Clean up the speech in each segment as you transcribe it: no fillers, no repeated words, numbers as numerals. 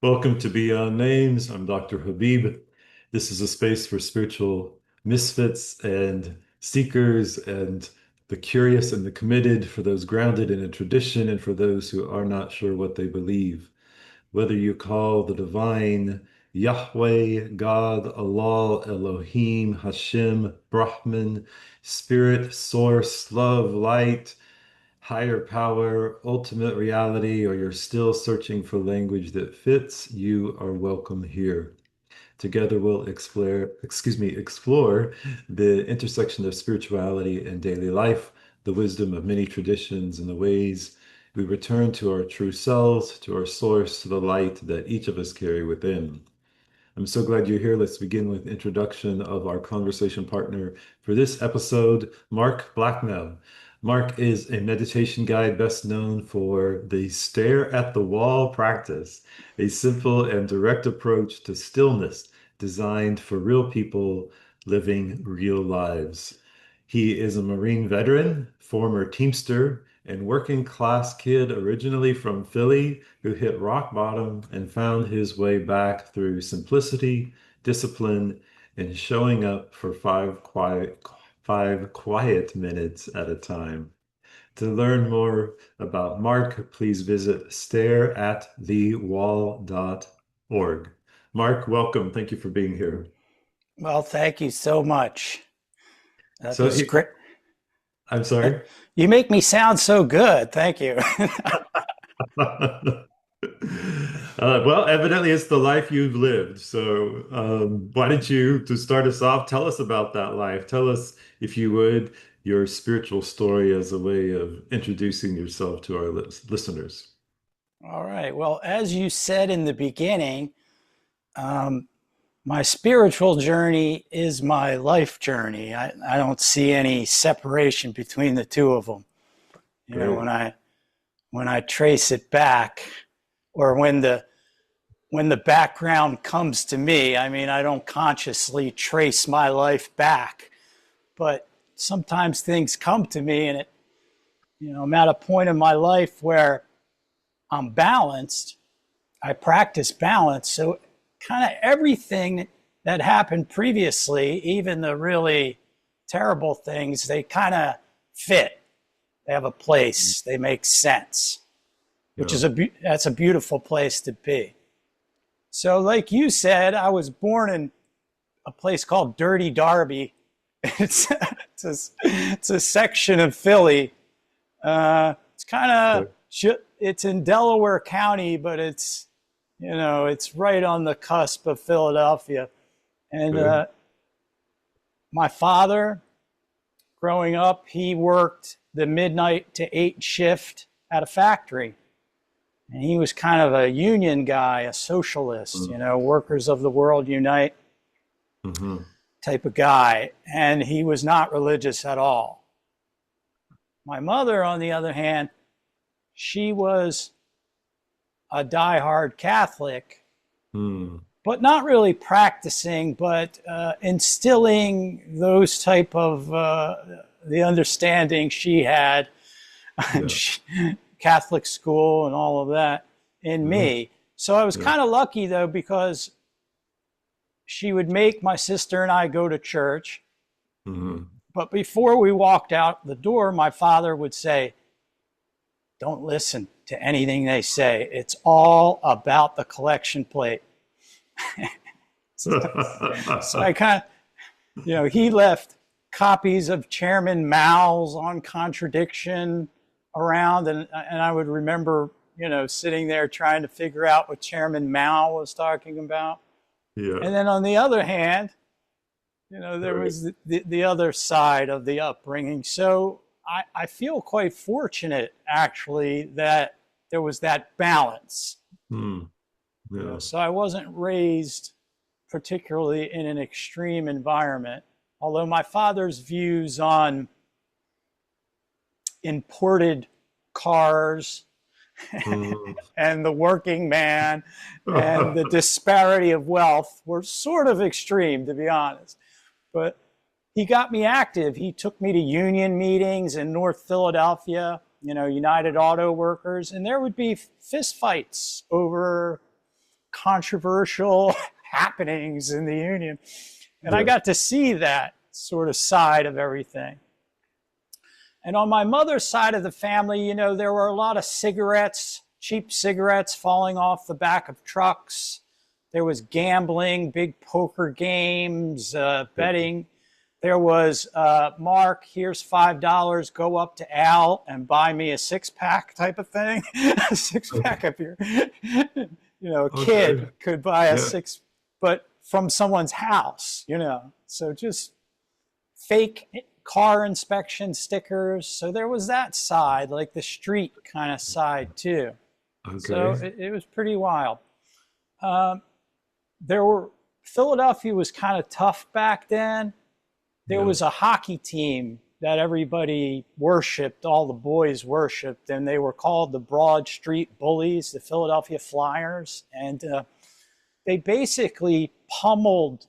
Welcome to Beyond Names. I'm Dr. Habib. This is a space for spiritual misfits and seekers and the curious and the committed, for those grounded in a tradition and for those who are not sure what they believe. Whether you call the divine Yahweh, God, Allah, Elohim, Hashem, Brahman, Spirit, Source, Love, Light, higher power, ultimate reality, or you're still searching for language that fits, you are welcome here. Together we'll explore the intersection of spirituality and daily life, the wisdom of many traditions, and the ways we return to our true selves, to our source, to the light that each of us carry within. I'm so glad you're here. Let's begin with introduction of our conversation partner for this episode, Mark Blacknell. Mark is a meditation guide best known for the stare at the wall practice, a simple and direct approach to stillness designed for real people living real lives. He is a Marine veteran, former Teamster, and working class kid originally from Philly who hit rock bottom and found his way back through simplicity, discipline, and showing up for five quiet minutes at a time. To learn more about Mark, please visit stareatthewall.org. Mark, welcome. Thank you for being here. Well, thank you so much. That So, was great. I'm sorry. You make me sound so good. Thank you. Well, evidently it's the life you've lived. So, why don't you, to start us off, tell us about that life? Tell us, if you would, your spiritual story as a way of introducing yourself to our listeners. All right. Well, as you said in the beginning, um, my spiritual journey is my life journey. I don't see any separation between the two of them. You know, Great. when I trace it back, or when the background comes to me, I mean, I don't consciously trace my life back, but sometimes things come to me, and I'm at a point in my life where I'm balanced. I practice balance. So kind of everything that happened previously, even the really terrible things, they kind of fit. They have a place. They make sense, which Yeah. is that's a beautiful place to be. So like you said, I was born in a place called Dirty Darby. It's a section of Philly. It's kind of, Okay. it's in Delaware County, but it's right on the cusp of Philadelphia. And Okay. my father, growing up, he worked the midnight to 8 shift at a factory. And he was kind of a union guy, a socialist, workers of the world unite Mm-hmm. type of guy. And he was not religious at all. My mother, on the other hand, she was a diehard Catholic, Mm. but not really practicing, but instilling those type of the understanding she had, Yeah. Catholic school and all of that in Mm-hmm. me. So I was Yeah. kind of lucky though, because she would make my sister and I go to church. Mm-hmm. But before we walked out the door, my father would say, "Don't listen to anything they say. It's all about the collection plate." So I kind of, he left copies of Chairman Mao's On Contradiction around, and I would remember, sitting there trying to figure out what Chairman Mao was talking about. Yeah. And then on the other hand, there Right. was the other side of the upbringing. So I feel quite fortunate, actually, that there was that balance. Mm. Yeah. So I wasn't raised particularly in an extreme environment, although my father's views on imported cars Mm. and the working man and the disparity of wealth were sort of extreme, to be honest. But he got me active. He took me to union meetings in North Philadelphia, United Auto Workers, and there would be fist fights over controversial happenings in the Union. And I Yeah. got to see that sort of side of everything. And on my mother's side of the family, you know, there were a lot of cigarettes, cheap cigarettes falling off the back of trucks. There was gambling, big poker games, Yeah. betting. There was, Mark, here's $5, go up to Al and buy me a six-pack type of thing. A Okay. six-pack of your, you know, a Okay. kid could buy a Yeah. six, but from someone's house, you know. So just fake car inspection stickers. So there was that side, like the street kind of side too. So Okay. it was pretty wild. Um, there were Philadelphia was kind of tough back then. There Yeah. was a hockey team that everybody worshiped, all the boys worshiped, and they were called the Broad Street Bullies, the Philadelphia Flyers, and they basically pummeled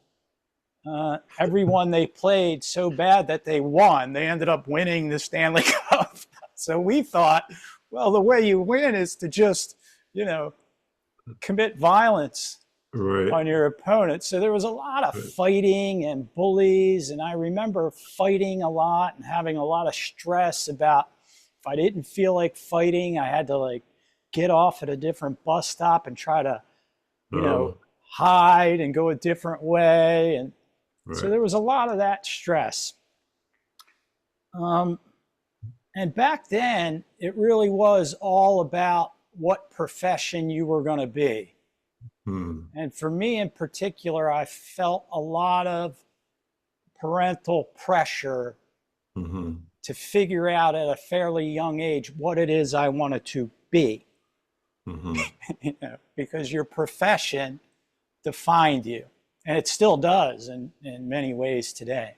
everyone they played so bad that they won. They ended up winning the Stanley Cup. So we thought, well, the way you win is to just, you know, commit violence Right. on your opponent. So there was a lot of Right. fighting and bullies. And I remember fighting a lot and having a lot of stress about if I didn't feel like fighting, I had to like get off at a different bus stop and try to, you know, Oh, hide and go a different way. And so right. there was a lot of that stress. Um, and back then, it really was all about what profession you were going to be. Hmm. And for me in particular, I felt a lot of parental pressure Mm-hmm. to figure out at a fairly young age what it is I wanted to be, Mm-hmm. you know, because your profession defined you. And it still does in many ways today.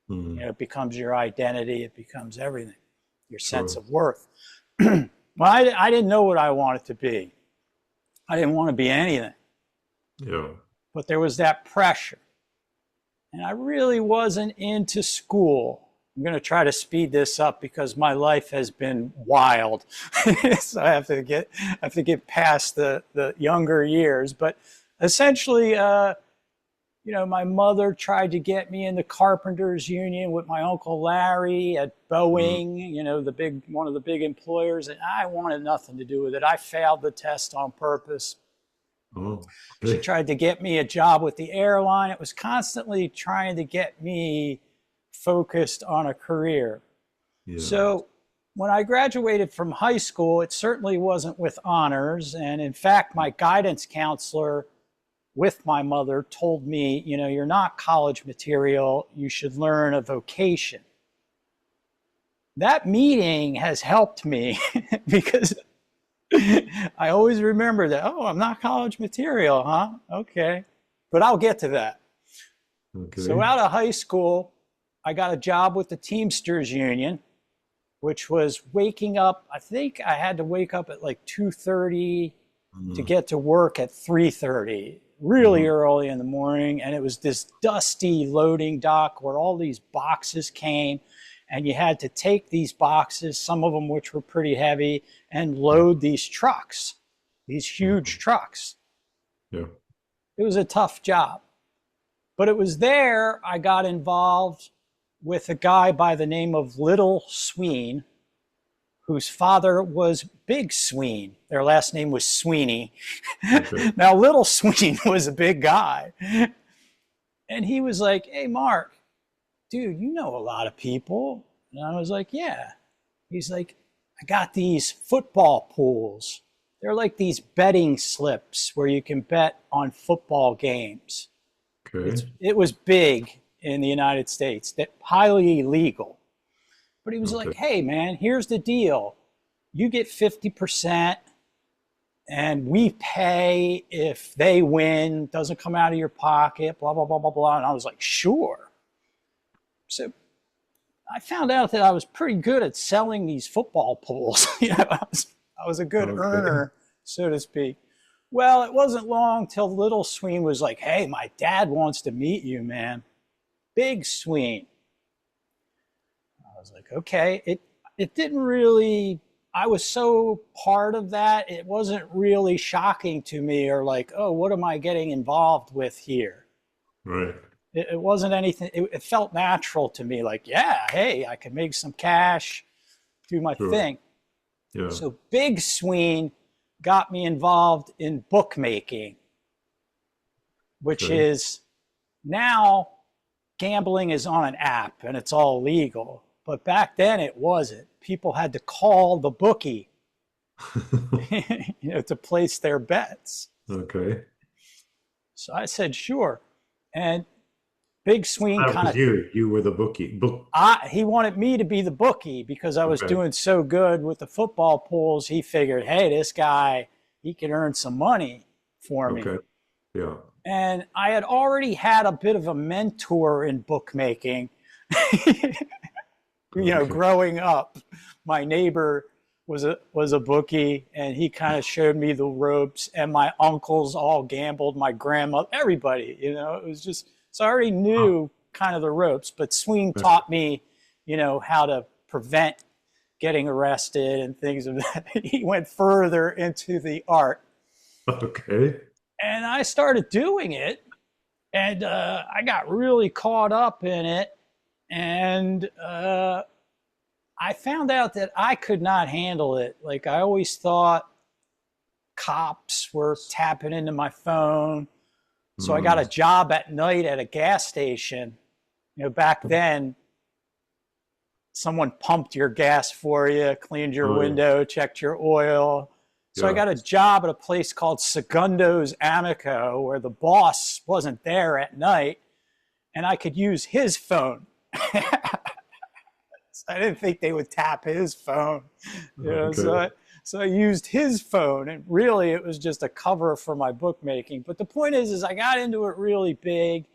You Mm-hmm. know, it becomes your identity, it becomes everything, your sense Sure. of worth. Well, I didn't know what I wanted to be. I didn't want to be anything, Yeah. but there was that pressure. And I really wasn't into school. I'm going to try to speed this up because my life has been wild. So I have to get past the younger years. But essentially, you know, my mother tried to get me in the carpenters union with my uncle Larry at Mm-hmm. Boeing, you know, one of the big employers, and I wanted nothing to do with it. I failed the test on purpose. Oh, She okay. tried to get me a job with the airline. It was constantly trying to get me focused on a career. Yeah. So when I graduated from high school, it certainly wasn't with honors. And in fact, my guidance counselor with my mother told me, you know, you're not college material. You should learn a vocation. That meeting has helped me because I always remember that, oh, I'm not college material, huh? Okay. But I'll get to that. So Okay. out of high school, I got a job with the Teamsters Union, which was waking up. I think I had to wake up at like 2:30 to Mm-hmm. get to work at 3:30, really Mm-hmm. early in the morning. And it was this dusty loading dock where all these boxes came. And you had to take these boxes, some of them which were pretty heavy, and load these trucks, these Mm-hmm. huge trucks. Yeah. It was a tough job. But it was there I got involved with a guy by the name of Little Sween, whose father was Big Sween. Their last name was Sweeney. Okay. Now, Little Sween was a big guy. And he was like, hey, Mark, dude, you know a lot of people. And I was like, yeah. He's like, I got these football pools. They're like these betting slips where you can bet on football games. Okay. It was big in the United States, that highly illegal. But he was Okay. like, hey, man, here's the deal. You get 50% and we pay if they win, doesn't come out of your pocket, blah, blah, blah, blah, blah. And I was like, sure. So I found out that I was pretty good at selling these football pools. You know, I was a good Okay. earner, so to speak. Well, it wasn't long till Little Sween was like, hey, my dad wants to meet you, man. Big Sween. I was like, okay. It didn't really, I was so part of that, it wasn't really shocking to me or like, oh, what am I getting involved with here? Right. It wasn't anything, it felt natural to me. Like, yeah, hey, I can make some cash, do my Sure. thing. Yeah. So Big Sween got me involved in bookmaking, which Okay. is now gambling is on an app and it's all legal. But back then it wasn't. People had to call the bookie, to place their bets. Okay. So I said, sure. And Big Sween That kind was of, you. You were the bookie. Book. he wanted me to be the bookie because I was Okay. doing so good with the football pools. He figured, hey, this guy, he can earn some money for me. Okay. Yeah. And I had already had a bit of a mentor in bookmaking. Okay. Growing up, my neighbor was a bookie, and he kind of showed me the ropes. And my uncles all gambled, my grandmother, everybody. It was just so I already Oh, knew kind of the ropes. But Sween okay. taught me, how to prevent getting arrested and things of that. He went further into the art, Okay. and I started doing it, and I got really caught up in it, and I found out that I could not handle it. Like I always thought cops were tapping into my phone. So I got a Mm. job at night at a gas station. Back then, someone pumped your gas for you, cleaned your Oh, yeah. window, checked your oil. So I Yeah. got a job at a place called Segundo's Amico where the boss wasn't there at night and I could use his phone. I didn't think they would tap his phone, so Okay. I used his phone, and really it was just a cover for my bookmaking. But the point is I got into it really big,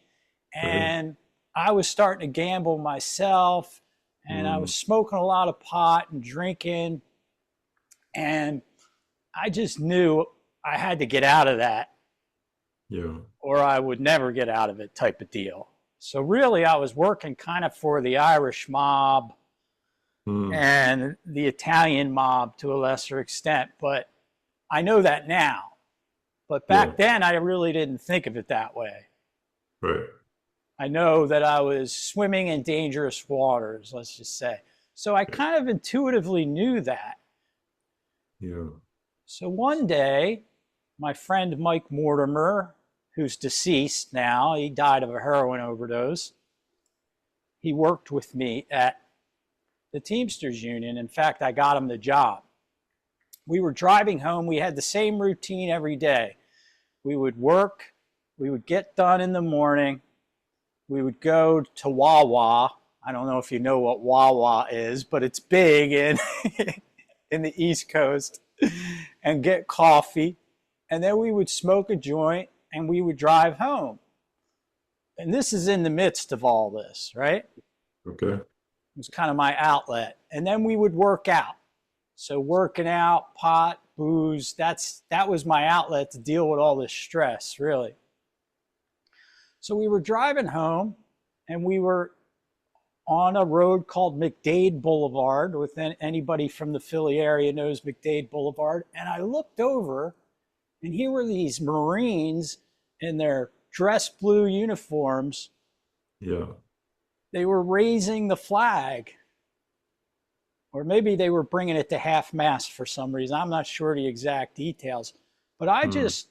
Okay. and I was starting to gamble myself, and I Mm. was smoking a lot of pot and drinking, and I just knew I had to get out of that, Yeah. or I would never get out of it, type of deal. So really, I was working kind of for the Irish mob Mm. and the Italian mob to a lesser extent. But I know that now. But Yeah. back then, I really didn't think of it that way. Right. I know that I was swimming in dangerous waters, let's just say. So I kind of intuitively knew that. Yeah. So one day, my friend Mike Mortimer, who's deceased now, he died of a heroin overdose. He worked with me at the Teamsters Union. In fact, I got him the job. We were driving home. We had the same routine every day. We would work. We would get done in the morning. We would go to Wawa. I don't know if you know what Wawa is, but it's big in the East Coast, and get coffee. And then we would smoke a joint and we would drive home. And this is in the midst of all this, right? Okay. It was kind of my outlet. And then we would work out. So working out, pot, booze, that was my outlet to deal with all this stress, really. So we were driving home, and we were on a road called McDade Boulevard. With anybody from the Philly area knows McDade Boulevard. And I looked over, and here were these Marines in their dress blue uniforms. Yeah. They were raising the flag, or maybe they were bringing it to half mast for some reason. I'm not sure the exact details, but I Mm. just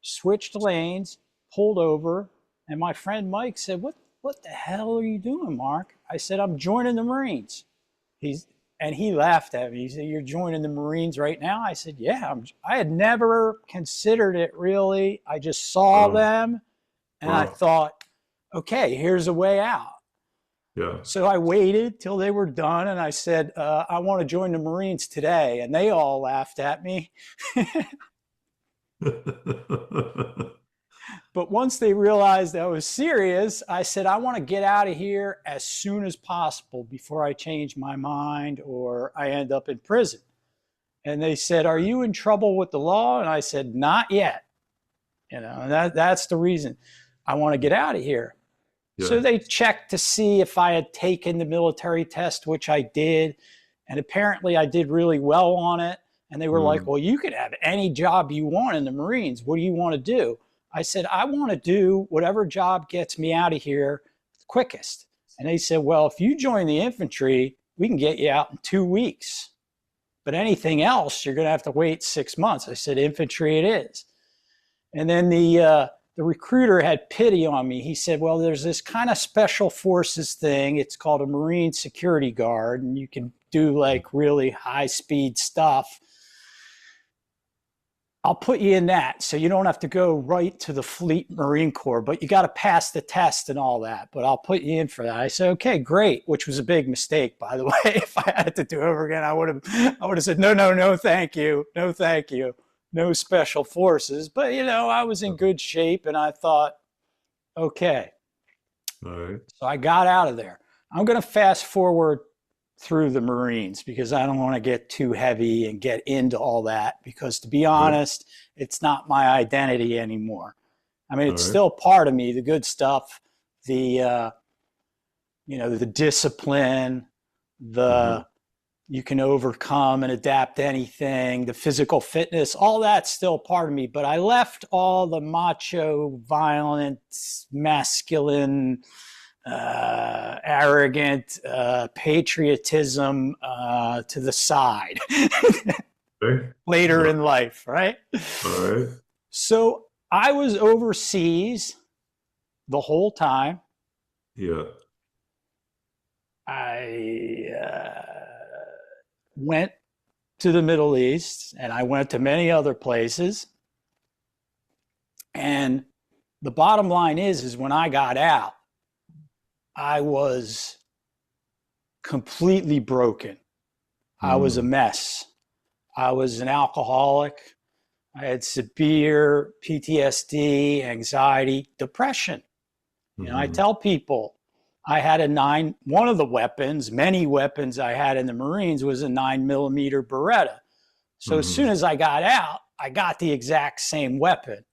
switched lanes, pulled over, and my friend Mike said, what the hell are you doing, Mark? I said, I'm joining the Marines. He laughed at me. He said, you're joining the Marines right now? I said, yeah. I had never considered it really. I just saw Wow. them, and I Wow. thought, okay, here's a way out. Yeah. So I waited till they were done, and I said, I want to join the Marines today. And they all laughed at me. But once they realized I was serious, I said, I want to get out of here as soon as possible before I change my mind or I end up in prison. And they said, are you in trouble with the law? And I said, not yet. And that's the reason I want to get out of here. Yeah. So they checked to see if I had taken the military test, which I did. And apparently I did really well on it. And they were like, Mm. well, you could have any job you want in the Marines. What do you want to do? I said, I want to do whatever job gets me out of here quickest. And they said, well, if you join the infantry, we can get you out in 2 weeks. But anything else, you're going to have to wait 6 months. I said, infantry it is. And then the recruiter had pity on me. He said, well, there's this kind of special forces thing. It's called a Marine security guard, and you can do like really high speed stuff. I'll put you in that so you don't have to go right to the Fleet Marine Corps, but you got to pass the test and all that. But I'll put you in for that. I said, okay, great, which was a big mistake, by the way. If I had to do it over again, I would have said, no, no, no, thank you. No, thank you. No special forces. But, I was in good shape and I thought, okay. All right. So I got out of there. I'm going to fast forward through the Marines because I don't want to get too heavy and get into all that because, to be All right. honest, it's not my identity anymore. I mean, All it's right. still part of me, the good stuff, the the discipline, Mm-hmm. the you can overcome and adapt to anything, the physical fitness, all that's still part of me. But I left all the macho, violent, masculine, arrogant patriotism to the side Okay. later All in life, right? right. So I was overseas the whole time. Yeah. I went to the Middle East and I went to many other places. And the bottom line is when I got out, I was completely broken. I was a Mm. mess. I was an alcoholic. I had severe PTSD, anxiety, depression. I Mm-hmm. tell people I had one of the weapons, many weapons I had in the Marines was a 9mm Beretta. So as soon Mm-hmm. as I got out, I got the exact same weapon,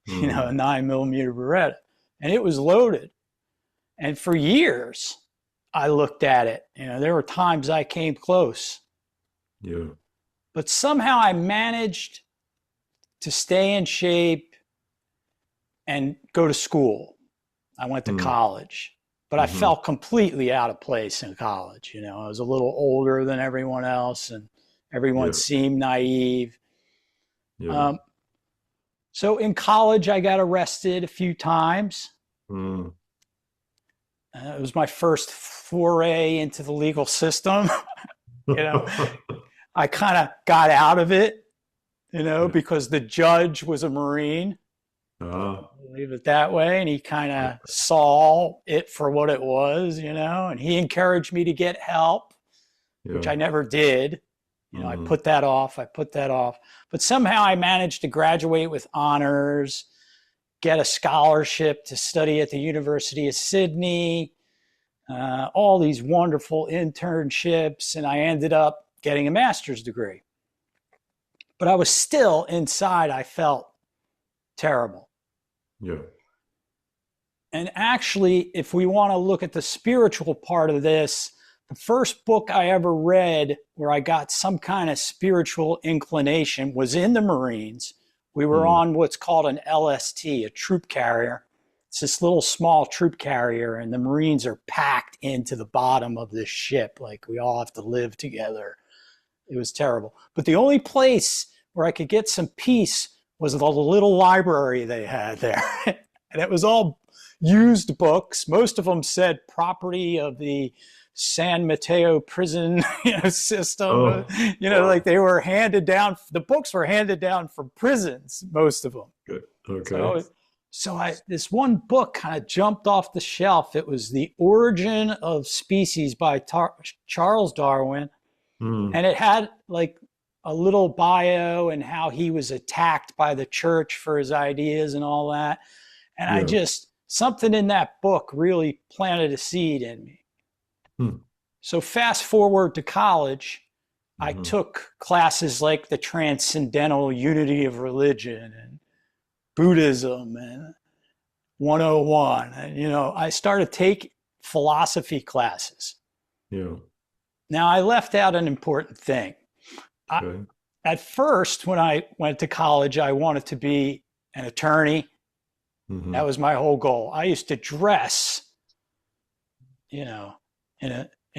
a Mm. 9mm Beretta, and it was loaded. And for years, I looked at it. There were times I came close, Yeah. but somehow I managed to stay in shape and go to school. I went to Mm. college, but I Mm-hmm. felt completely out of place in college. I was a little older than everyone else, and everyone Yeah. seemed naive. Yeah. Um, so in college, I got arrested a few times. Mm. It was my first foray into the legal system. you know, I kind of got out of it, Yeah. because the judge was a Marine. Ah. Leave it that way. And he kind of saw it for what it was, and he encouraged me to get help, which Yeah. I never did. I Mm. put that off. But somehow I managed to graduate with honors, get a scholarship to study at the University of Sydney, all these wonderful internships, and I ended up getting a master's degree. But I was still inside, I felt terrible. Yeah. And actually, if we want to look at the spiritual part of this, the first book I ever read where I got some kind of spiritual inclination was in the Marines. We were Mm. on what's called an LST, a troop carrier. It's this little small troop carrier, and the Marines are packed into the bottom of this ship. Like we all have to live together. It was terrible. But the only place where I could get some peace was the little library they had there. And it was all used books. Most of them said property of the San Mateo prison system. Oh, wow. Like they were handed down. The books were handed down from prisons, most of them. Good. Okay. So this one book kind of jumped off the shelf. It was The Origin of Species by Charles Darwin. Mm. And it had like a little bio and how he was attacked by the church for his ideas and all that. And Yeah. something in that book really planted a seed in me. Mm. So fast forward to college, I Mm-hmm. took classes like the Transcendental Unity of Religion and Buddhism and 101. And, I started taking philosophy classes. Yeah. Now, I left out an important thing. I, Okay. at first, when I went to college, I wanted to be an attorney. That Hmm. was my whole goal. I used to dress, you know, in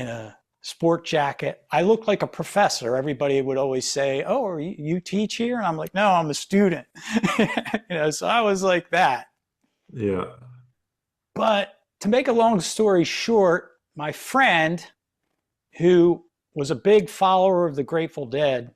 a sport jacket. I looked like a professor. Everybody would always say, "Oh, are you teach here?" And I'm like, "No, I'm a student." So I was like that. Yeah. But to make a long story short, my friend, who was a big follower of the Grateful Dead,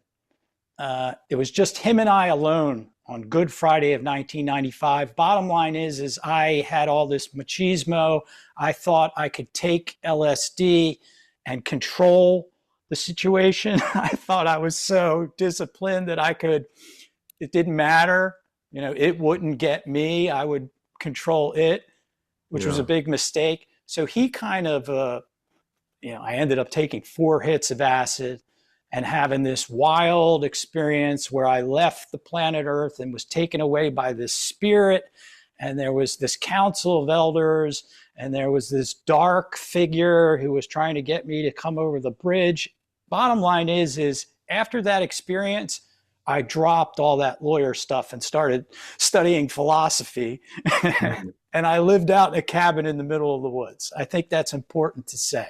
it was just him and I alone on Good Friday of 1995. Bottom line is I had all this machismo. I thought I could take LSD and control the situation. I thought I was so disciplined that I could. It didn't matter. It wouldn't get me. I would control it, which was a Yeah. big mistake. So he kind of, I ended up taking 4 hits of acid and having this wild experience where I left the planet Earth and was taken away by this spirit. And there was this council of elders, and there was this dark figure who was trying to get me to come over the bridge. Bottom line is after that experience, I dropped all that lawyer stuff and started studying philosophy. Mhm. And I lived out in a cabin in the middle of the woods. I think that's important to say.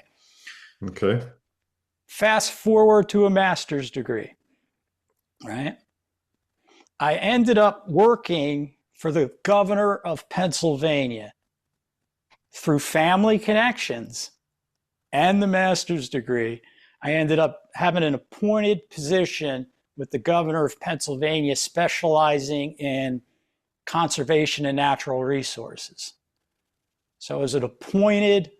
Okay. Fast forward to a master's degree, right? I ended up working for the governor of Pennsylvania through family connections and the master's degree. I ended up having an appointed position with the governor of Pennsylvania, specializing in conservation and natural resources. So I was an appointed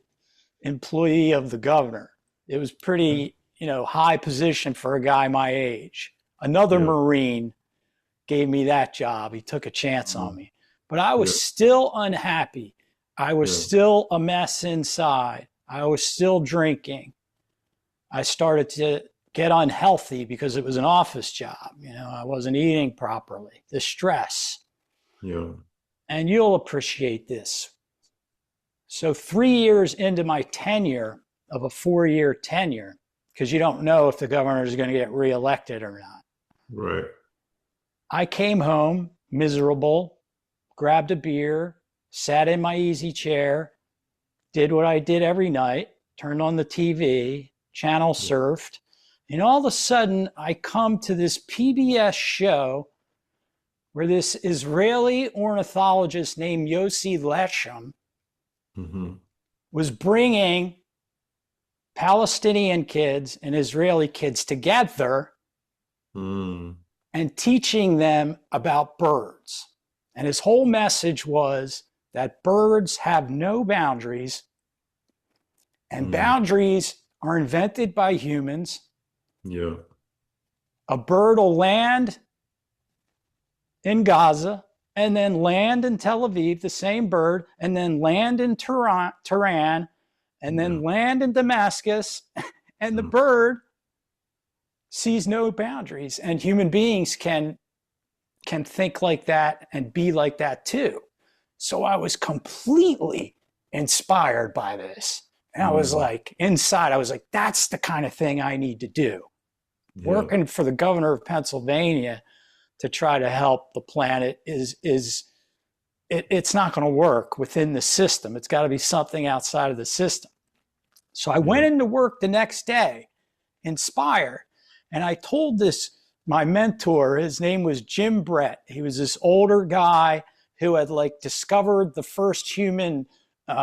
employee of the governor. It was pretty, high position for a guy my age. Another Yeah. Marine gave me that job. He took a chance on Mhm. me. But I was Yeah. still unhappy. I was Yeah. still a mess inside. I was still drinking. I started to get unhealthy because it was an office job. I wasn't eating properly, the stress. Yeah. And you'll appreciate this. So 3 years into my tenure of a 4-year tenure, because you don't know if the governor is going to get reelected or not, Right. I came home miserable, grabbed a beer, sat in my easy chair, did what I did every night, turned on the TV, channel Yeah. surfed, and all of a sudden I come to this PBS show where this Israeli ornithologist named Yossi Leshem Hmm. was bringing Palestinian kids and Israeli kids together Mm. and teaching them about birds. And his whole message was that birds have no boundaries, and Mm. boundaries are invented by humans. Yeah. A bird will land in Gaza and then land in Tel Aviv, the same bird, and then land in Tehran, and Yeah. then land in Damascus. And the Mm. bird sees no boundaries, and human beings can think like that and be like that too. So I was completely inspired by this. And I was Mm. like, inside, I was like, that's the kind of thing I need to do. Yeah. Working for the governor of Pennsylvania to try to help the planet it's not going to work within the system. It's got to be something outside of the system. So I went Yeah. into work the next day, inspired, and I told my mentor, his name was Jim Brett. He was this older guy who had discovered the first human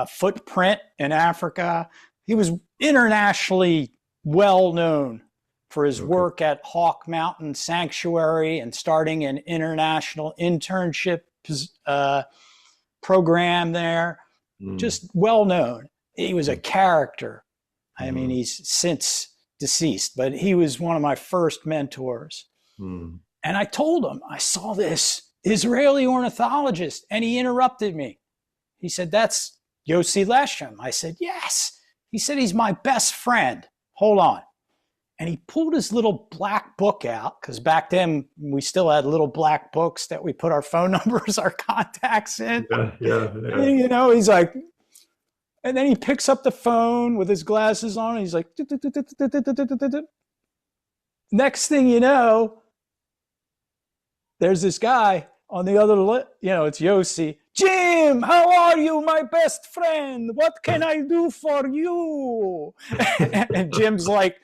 footprint in Africa. He was internationally well known for his Okay. work at Hawk Mountain Sanctuary and starting an international internship program there. Mm. Just well known. He was a Mm. character. I mean, Mm. he's since deceased, but he was one of my first mentors. Mm. And I told him, I saw this Israeli ornithologist, and he interrupted me. He said, "That's Yossi Leshem." I said, "Yes." He said, "He's my best friend. Hold on." And he pulled his little black book out, because back then we still had little black books that we put our phone numbers, our contacts in. Yeah. Yeah. Yeah. And, he's like, And then he picks up the phone with his glasses on, and he's like, next thing you know, there's this guy on the other, it's Yossi. Jim, how are you, my best friend? What can I do for you? And Jim's like,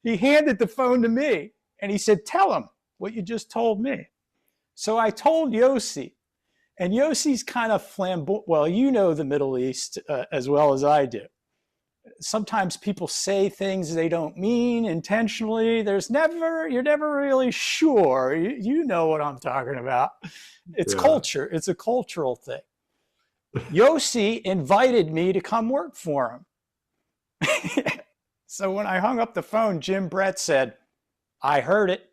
he handed the phone to me and he said, tell him what you just told me. So I told Yossi, and Yossi's kind of flamboyant. Well, you know the Middle East as well as I do. Sometimes people say things they don't mean intentionally. You're never really sure. You know what I'm talking about. It's Yeah. culture. It's a cultural thing. Yossi invited me to come work for him. So when I hung up the phone, Jim Brett said, I heard it.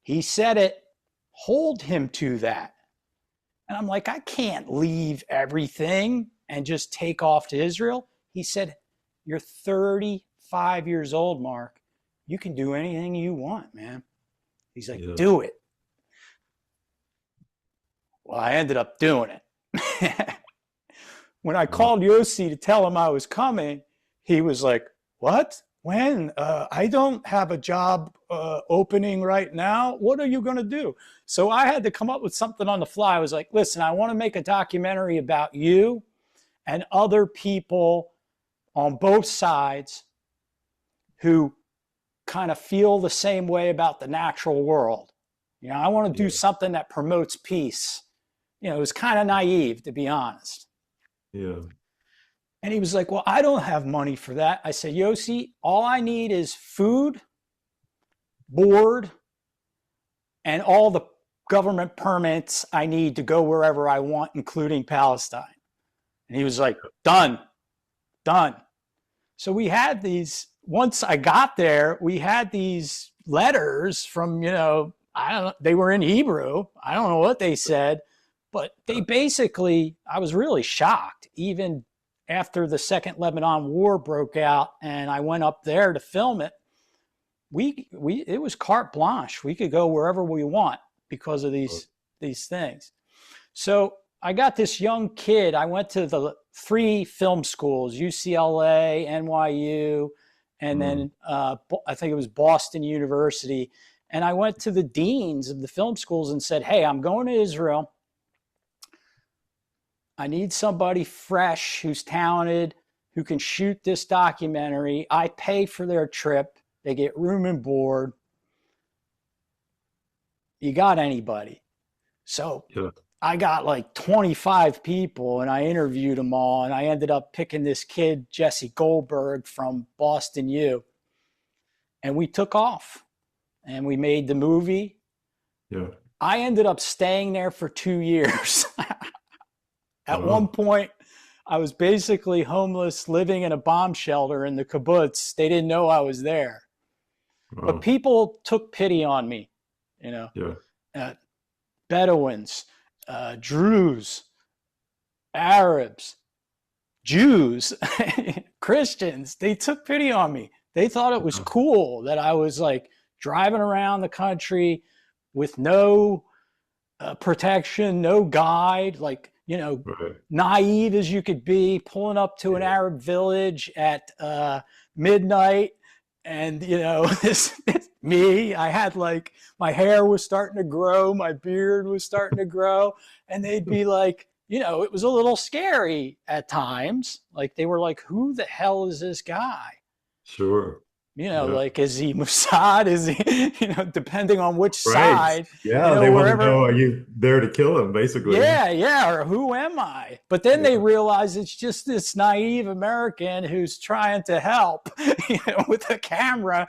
He said it. Hold him to that. And I'm like, I can't leave everything and just take off to Israel. He said, you're 35 years old, Mark. You can do anything you want, man. He's like, Yeah. do it. Well, I ended up doing it. When I called Yossi to tell him I was coming, he was like, what? When? I don't have a job opening right now. What are you going to do? So I had to come up with something on the fly. I was like, listen, I want to make a documentary about you and other people on both sides who kind of feel the same way about the natural world. I want to do something that promotes peace. It was kind of naive, to be honest. Yeah. And he was like, well, I don't have money for that. I said, Yossi, all I need is food, board, and all the government permits I need to go wherever I want, including Palestine. And he was like, done. So we had these, once I got there, we had these letters from, I don't know, they were in Hebrew. I don't know what they said, but they basically, I was really shocked, even after the Second Lebanon War broke out and I went up there to film it. It was carte blanche. We could go wherever we want because of these things. So I got this young kid. I went to the 3 film schools, UCLA, NYU, and then I think it was Boston University. And I went to the deans of the film schools and said, hey, I'm going to Israel. I need somebody fresh who's talented, who can shoot this documentary. I pay for their trip. They get room and board. You got anybody? So I got like 25 people and I interviewed them all. And I ended up picking this kid, Jesse Goldberg from Boston U. And we took off and we made the movie. Yeah. I ended up staying there for 2 years. At one point, I was basically homeless, living in a bomb shelter in the kibbutz. They didn't know I was there. But people took pity on me, Bedouins, Druze, Arabs, Jews, Christians. They took pity on me. They thought it was cool that I was like driving around the country with no protection, no guide, like, naive as you could be, pulling up to an Arab village at midnight. And, it's me, I had like, my hair was starting to grow, my beard was starting to grow. And they'd be like, it was a little scary at times. Like they were like, who the hell is this guy? Sure. Like, is he Mossad? Is he, depending on which side. Yeah, they want to know, are you there to kill him, basically? Yeah, or who am I? But then they realize it's just this naive American who's trying to help, with a camera.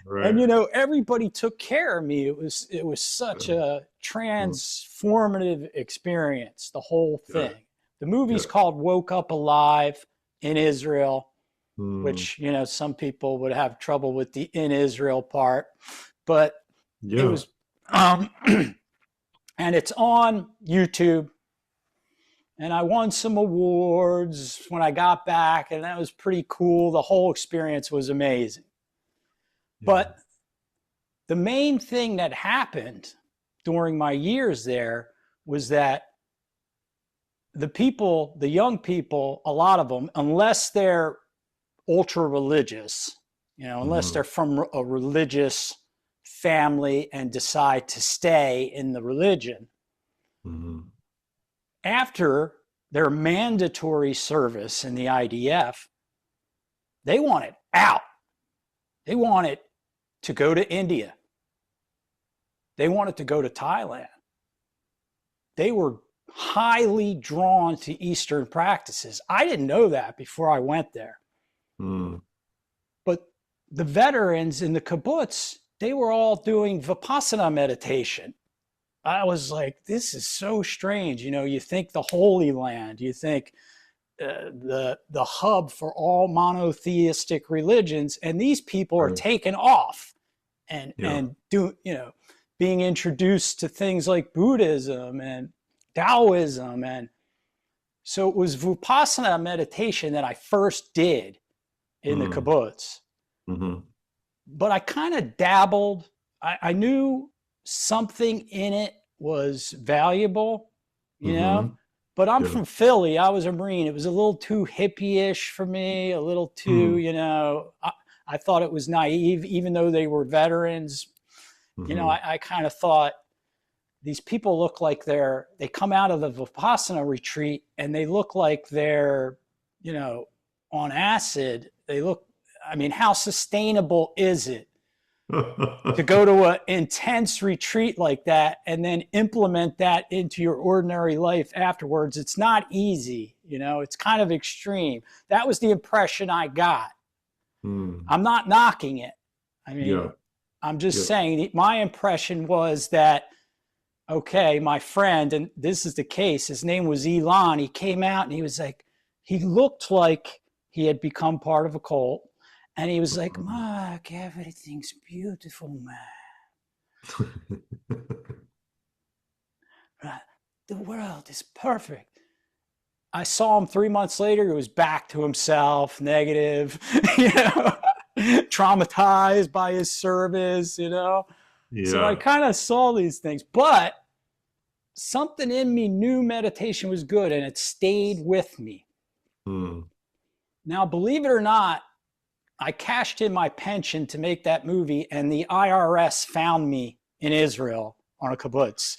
Right. And, everybody took care of me. It was such a transformative experience, the whole thing. The movie's called Woke Up Alive in Israel. Which, some people would have trouble with the in Israel part, but it was, and it's on YouTube. And I won some awards when I got back, and that was pretty cool. The whole experience was amazing. But the main thing that happened during my years there was that the people, the young people, a lot of them, unless they're ultra religious, unless Mm-hmm. they're from a religious family and decide to stay in the religion, Mm-hmm. after their mandatory service in the IDF, they want it out. They want it to go to India. They wanted to go to Thailand. They were highly drawn to Eastern practices. I didn't know that before I went there. Mm. But the veterans in the kibbutz, they were all doing Vipassana meditation. I was like, this is so strange. You think the Holy Land, you think the hub for all monotheistic religions, and these people are Right. taken off and Yeah. being introduced to things like Buddhism and Taoism. And so it was Vipassana meditation that I first did in the Mm. kibbutz. Mm-hmm. But I kind of dabbled. I knew something in it was valuable, you know. Mm-hmm. But I'm Yeah. from Philly. I was a Marine. It was a little too hippie-ish for me, a little too, Mm. I thought it was naive, even though they were veterans. Mm-hmm. I kind of thought these people look like they come out of the Vipassana retreat and they look like they're, on acid. I mean, how sustainable is it to go to an intense retreat like that and then implement that into your ordinary life afterwards? It's not easy, it's kind of extreme. That was the impression I got. Mm. I'm not knocking it. I mean, Yeah. I'm just Yeah. saying my impression was that, okay, my friend, and this is the case, his name was Elon. He came out and he was like, he looked like he had become part of a cult. And he was like, Mhm. Mark, everything's beautiful, man. The world is perfect. I saw him 3 months later. He was back to himself, negative, traumatized by his service. So I Yeah. kind of saw these things, but something in me knew meditation was good and it stayed with me. Mm. Now, believe it or not, I cashed in my pension to make that movie, and the IRS found me in Israel on a kibbutz.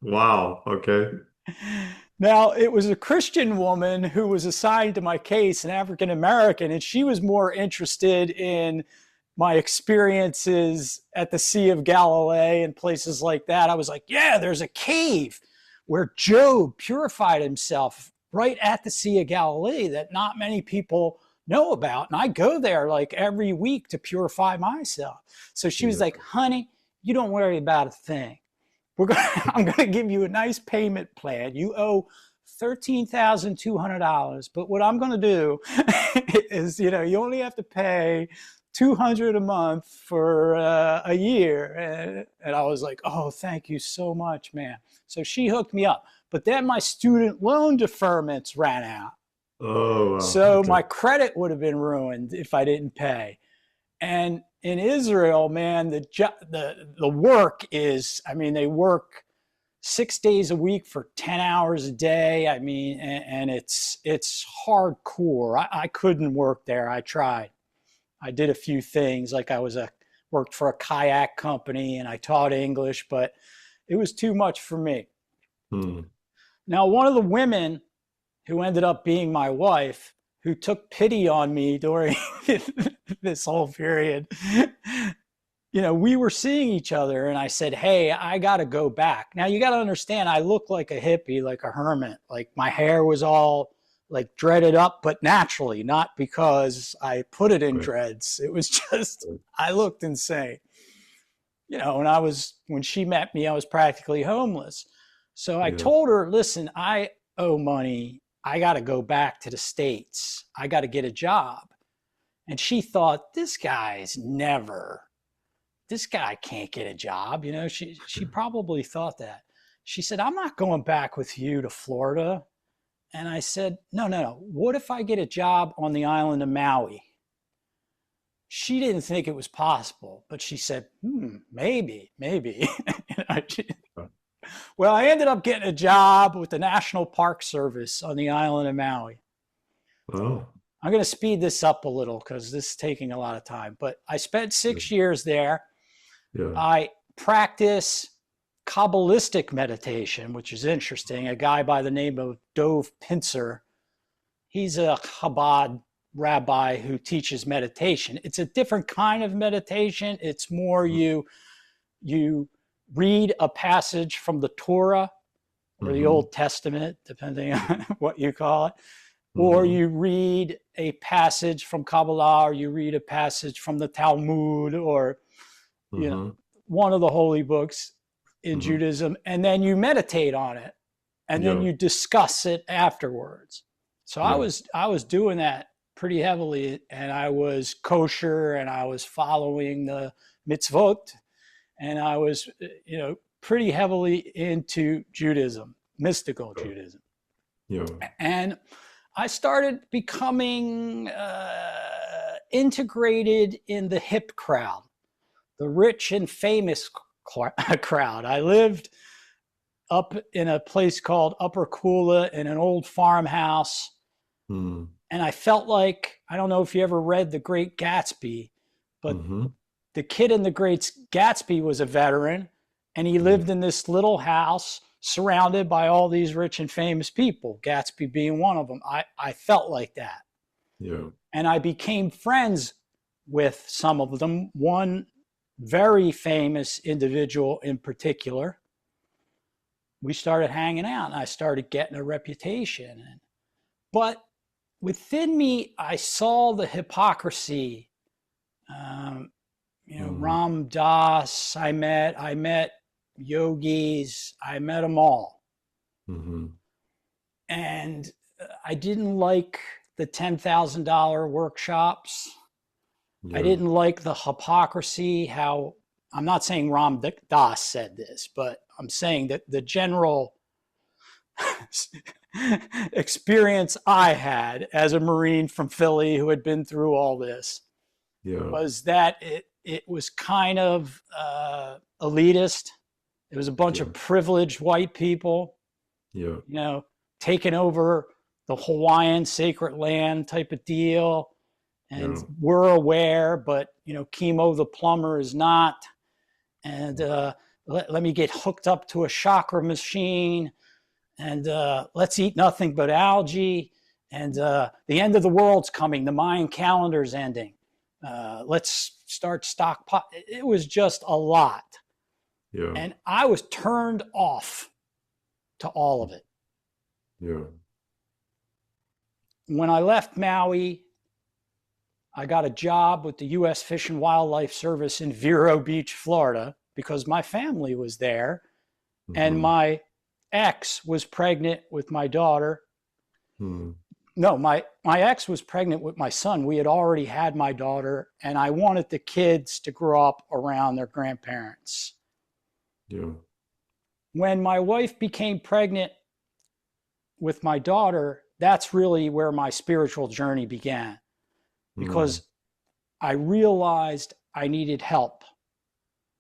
Wow. Okay. Now, it was a Christian woman who was assigned to my case, an African American, and she was more interested in my experiences at the Sea of Galilee and places like that. I was like, yeah, there's a cave where Job purified himself right at the Sea of Galilee that not many people know about. And I go there like every week to purify myself. So she was Yeah. like, honey, you don't worry about a thing. I'm going to give you a nice payment plan. You owe $13,200. But what I'm going to do is, you only have to pay $200 a month for a year. And I was like, oh, thank you so much, man. So she hooked me up. But then my student loan deferments ran out. Oh, wow. So Okay. my credit would have been ruined if I didn't pay. And in Israel, man, the work is, I mean, they work 6 days a week for 10 hours a day. I mean, and it's hardcore. I couldn't work there. I tried. I did a few things, like worked for a kayak company and I taught English, but it was too much for me. Hmm. Now, one of the women who ended up being my wife, who took pity on me during this whole period, we were seeing each other and I said, hey, I got to go back. Now, you got to understand, I looked like a hippie, like a hermit. Like my hair was all like dreaded up, but naturally, not because I put it in Right. dreads. It was just, I looked insane. And when she met me, I was practically homeless. So I Yeah. told her, listen, I owe money. I got to go back to the States. I got to get a job. And she thought, this guy can't get a job. She probably thought that. She said, I'm not going back with you to Florida. And I said, no, no, no. What if I get a job on the island of Maui? She didn't think it was possible, but she said, maybe. Well, I ended up getting a job with the National Park Service on the island of Maui. Oh, I'm going to speed this up a little because this is taking a lot of time. But I spent yeah, 6 years there. yeah. I practice Kabbalistic meditation, which is interesting. A guy by the name of Dove Pincer, he's a Chabad rabbi who teaches meditation. It's a different kind of meditation. It's more you read a passage from the Torah or the Mm-hmm. Old Testament, depending on what you call it, or Mm-hmm. you read a passage from Kabbalah, or you read a passage from the Talmud, or you know Mm-hmm. one of the holy books in Mm-hmm. Judaism, and then you meditate on it, and then Yeah, you discuss it afterwards. So yeah, I was doing that pretty heavily, and I was kosher, and I was following the mitzvot, and I was pretty heavily into Judaism, mystical yeah, Judaism, yeah. and I started becoming integrated in the hip crowd, the rich and famous crowd. I lived up in a place called Upper Kula in an old farmhouse. Mm-hmm. And I felt like, I don't know if you ever read The Great Gatsby, but Mm-hmm. the kid in The Great Gatsby was a veteran, and he lived in this little house surrounded by all these rich and famous people, Gatsby being one of them. I felt like that. Yeah, And I became friends with some of them. One very famous individual in particular. We started hanging out, and I started getting a reputation. But within me, I saw the hypocrisy. Um, mm-hmm. Ram Dass, I met yogis, I met them all. Mm-hmm. And I didn't like the $10,000 workshops. I Yeah, didn't like the hypocrisy, how I'm not saying Ram Dass said this, but I'm saying that the general experience I had as a Marine from Philly who had been through all this yeah, was that it was kind of elitist. It was a bunch yeah, of privileged white people, yeah, you know, taking over the Hawaiian sacred land type of deal. And yeah, we're aware, but Chemo the plumber is not. And let me get hooked up to a chakra machine, and let's eat nothing but algae. And the end of the world's coming. The Mayan calendar's ending. Let's start stockpile. It was just a lot. yeah, And I was turned off to all of it. yeah. When I left Maui, I got a job with the U.S. Fish and Wildlife Service in Vero Beach, Florida, because my family was there. And Mm-hmm. my ex was pregnant with my daughter. Mm-hmm. No, my ex was pregnant with my son. We had already had my daughter, and I wanted the kids to grow up around their grandparents. Yeah, When my wife became pregnant with my daughter, that's really where my spiritual journey began, mm-hmm. because I realized I needed help.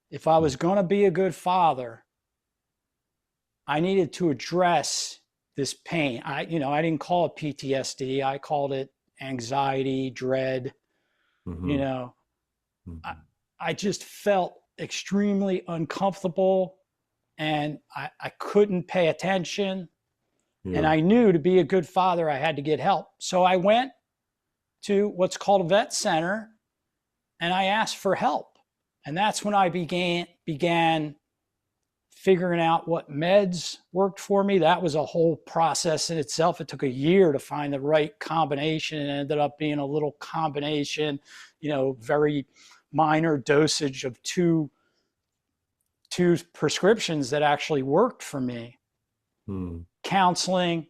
If I was going to be a good father, I needed to address this pain. I didn't call it PTSD. I called it anxiety, dread. You Mm-hmm. know, I, Mm-hmm. I just felt extremely uncomfortable, and I couldn't pay attention. And Yeah, I knew to be a good father, I had to get help. So I went to what's called a vet center, and I asked for help. And that's when I began figuring out what meds worked for me. That was a whole process in itself. It took a year to find the right combination, and it ended up being a little combination, very minor dosage of two prescriptions that actually worked for me. mm-hmm. Counseling,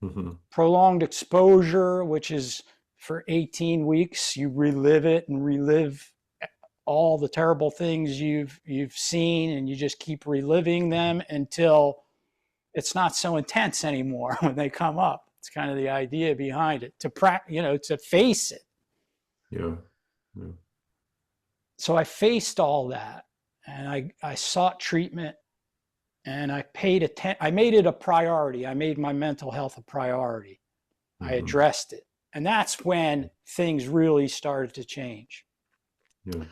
Mm-hmm. prolonged exposure, which is for 18 weeks, you relive it and relive all the terrible things you've seen, and you just keep reliving them until it's not so intense anymore when they come up. It's kind of the idea behind it, to face it. Yeah, yeah, So I faced all that, and I sought treatment, and I made it a priority. I made my mental health a priority. I Hmm. addressed it. And that's when things really started to change. Yeah.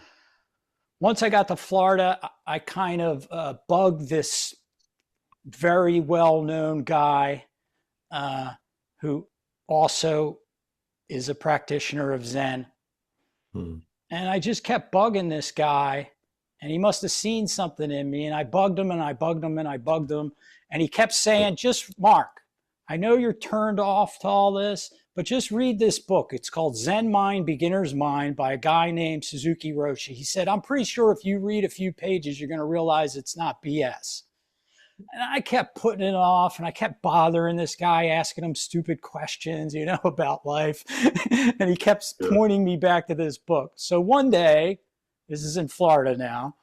Once I got to Florida, I kind of bugged this very well-known guy who also is a practitioner of Zen. Hmm. And I just kept bugging this guy, and he must have seen something in me. And I bugged him and I bugged him and I bugged him. And he kept saying, just Mark, I know you're turned off to all this, but just read this book. It's called Zen Mind, Beginner's Mind by a guy named Suzuki Roshi. He said, I'm pretty sure if you read a few pages, you're going to realize it's not BS. And I kept putting it off, and I kept bothering this guy, asking him stupid questions, about life. And he kept Yeah. pointing me back to this book. So one day, this is in Florida now,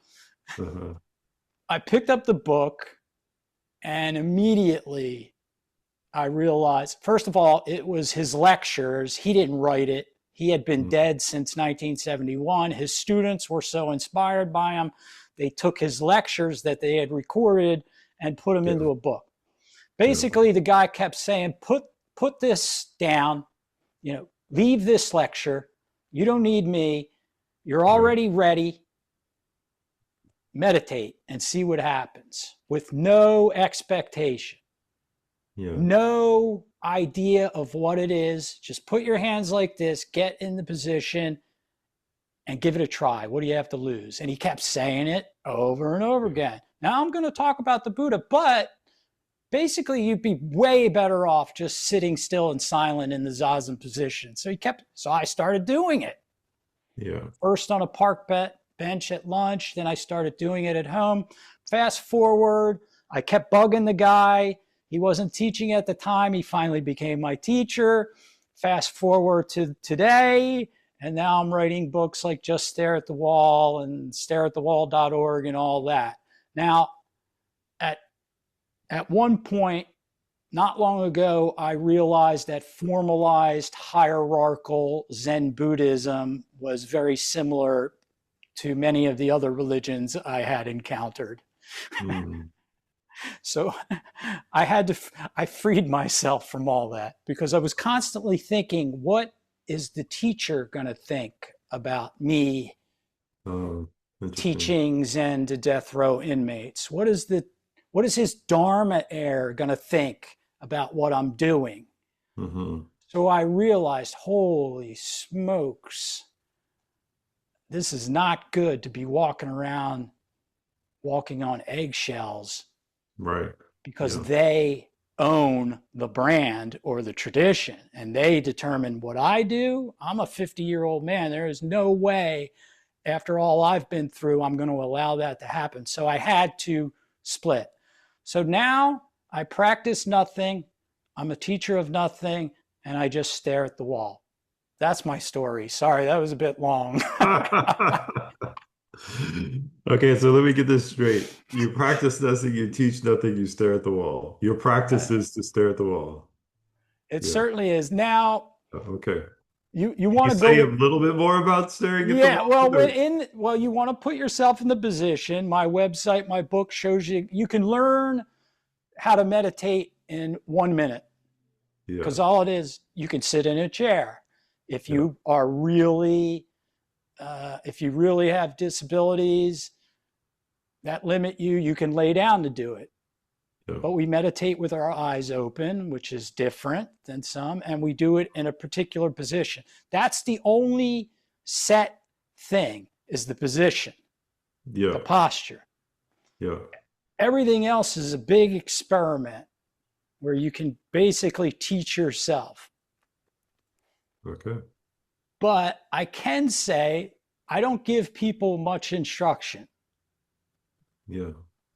Uh-huh. I picked up the book, and immediately I realized, first of all, it was his lectures. He didn't write it. He had been Hmm. dead since 1971. His students were so inspired by him, they took his lectures that they had recorded and put them Yeah. into a book. Yeah. Basically, the guy kept saying, put this down, leave this lecture. You don't need me. You're Yeah. already ready. Meditate and see what happens with no expectation, Yeah. no idea of what it is. Just put your hands like this, get in the position, and give it a try. What do you have to lose? And he kept saying it over and over again. Now I'm going to talk about the Buddha, but basically you'd be way better off just sitting still and silent in the zazen position. So I started doing it. Yeah. First on a park bench at lunch, then I started doing it at home. Fast forward, I kept bugging the guy. He wasn't teaching at the time. He finally became my teacher. Fast forward to today, and now I'm writing books like Just Stare at the Wall and stareatthewall.org and all that. Now, at one point, not long ago, I realized that formalized hierarchical Zen Buddhism was very similar to many of the other religions I had encountered. Hmm. So I freed myself from all that because I was constantly thinking, what is the teacher going to think about me Oh, interesting. teaching Zen to death row inmates? What is his Dharma heir going to think about what I'm doing? Hmm. So I realized, holy smokes, this is not good to be walking around walking on eggshells Right. because Yeah. they own the brand or the tradition and they determine what I do. I'm a 50-year-old man. There is no way, after all I've been through, I'm going to allow that to happen. So I had to split. So now I practice nothing. I'm a teacher of nothing, and I just stare at the wall. That's my story. Sorry, that was a bit long. Okay, so let me get this straight. You practice nothing, you teach nothing, you stare at the wall. Your practice is to stare at the wall. It Yeah. certainly is. Now, Okay. you Can want you to say a go. little bit more about staring at the Yeah, wall? Or- you want to put yourself in the position. My website, my book shows you can learn how to meditate in 1 minute Yeah. because all it is, you can sit in a chair. If Yeah. you are really, if you really have disabilities that limit you, you can lay down to do it. Yeah. But we meditate with our eyes open, which is different than some, and we do it in a particular position. That's the only set thing is the position, the Yeah. posture. Yeah. Everything else is a big experiment where you can basically teach yourself. Okay. But I can say I don't give people much instruction. Yeah.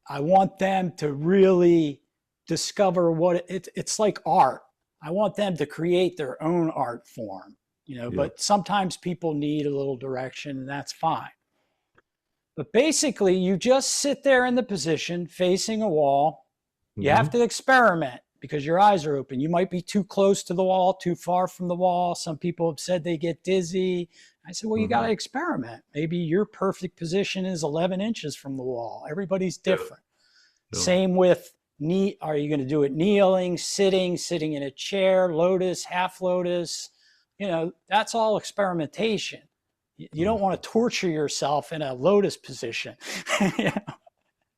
I want them to really discover what it's like art. I want them to create their own art form, Yeah. but sometimes people need a little direction and that's fine. But basically, you just sit there in the position facing a wall. You have Hmm. to experiment because your eyes are open. You might be too close to the wall, too far from the wall. Some people have said they get dizzy. I said, well, you got Hmm. to experiment. Maybe your perfect position is 11 inches from the wall. Everybody's Yeah. different. Yeah. Same with knee. Are you going to do it kneeling, sitting in a chair, lotus, half lotus? That's all experimentation. You don't Mm. want to torture yourself in a lotus position. you know,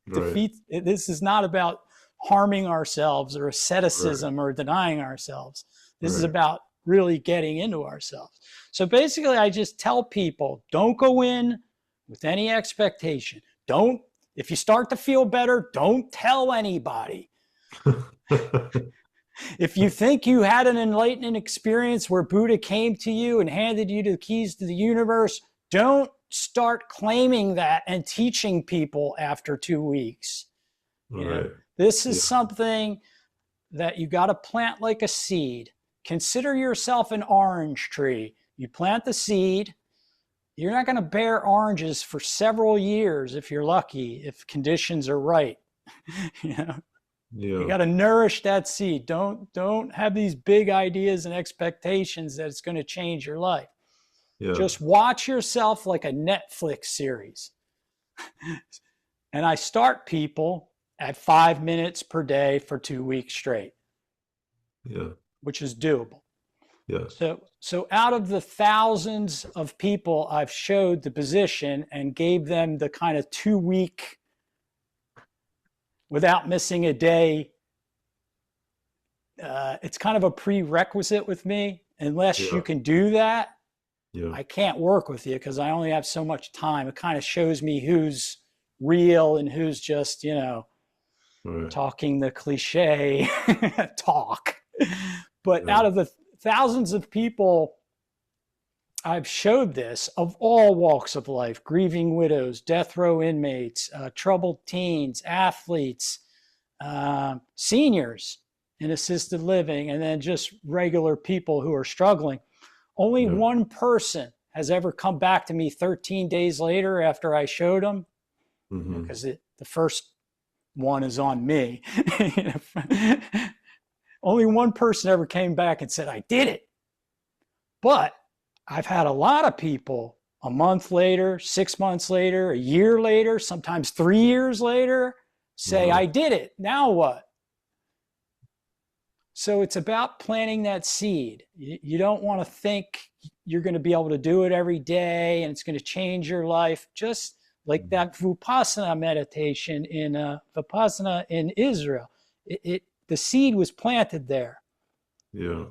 Right. defeat. This is not about harming ourselves or Right. asceticism or denying ourselves. This is Right. about really getting into ourselves. So basically, I just tell people, don't go in with any expectation. Don't, if you start to feel better, don't tell anybody. If you think you had an enlightening experience where Buddha came to you and handed you the keys to the universe, don't start claiming that and teaching people after 2 weeks. You know, Right. this is Yeah. something that you got to plant like a seed. Consider yourself an orange tree. You plant the seed, you're not going to bear oranges for several years if you're lucky, if conditions are right. you know, you Yeah. got to nourish that seed. Don't have these big ideas and expectations that it's going to change your life. Yeah. Just watch yourself like a Netflix series. And I start people at 5 minutes per day for 2 weeks straight, Yeah. which is doable. Yes. So out of the thousands of people I've showed the position and gave them the kind of 2 week without missing a day, it's kind of a prerequisite with me. Unless you Yeah. can do that, Yeah. I can't work with you because I only have so much time. It kind of shows me who's real and who's just, Right. talking the cliche talk. But Yeah. out of the thousands of people I've showed this of all walks of life, grieving widows, death row inmates, troubled teens, athletes, seniors in assisted living, and then just regular people who are struggling. Only Yeah. one person has ever come back to me 13 days later after I showed them, Hmm. because the first one is on me. Only one person ever came back and said, I did it. But I've had a lot of people a month later, 6 months later, a year later, sometimes 3 years later say, Uh-huh. I did it. Now what? So it's about planting that seed. You don't want to think you're going to be able to do it every day and it's going to change your life. Just like that Vipassana meditation in Vipassana in Israel, the seed was planted there. Yeah.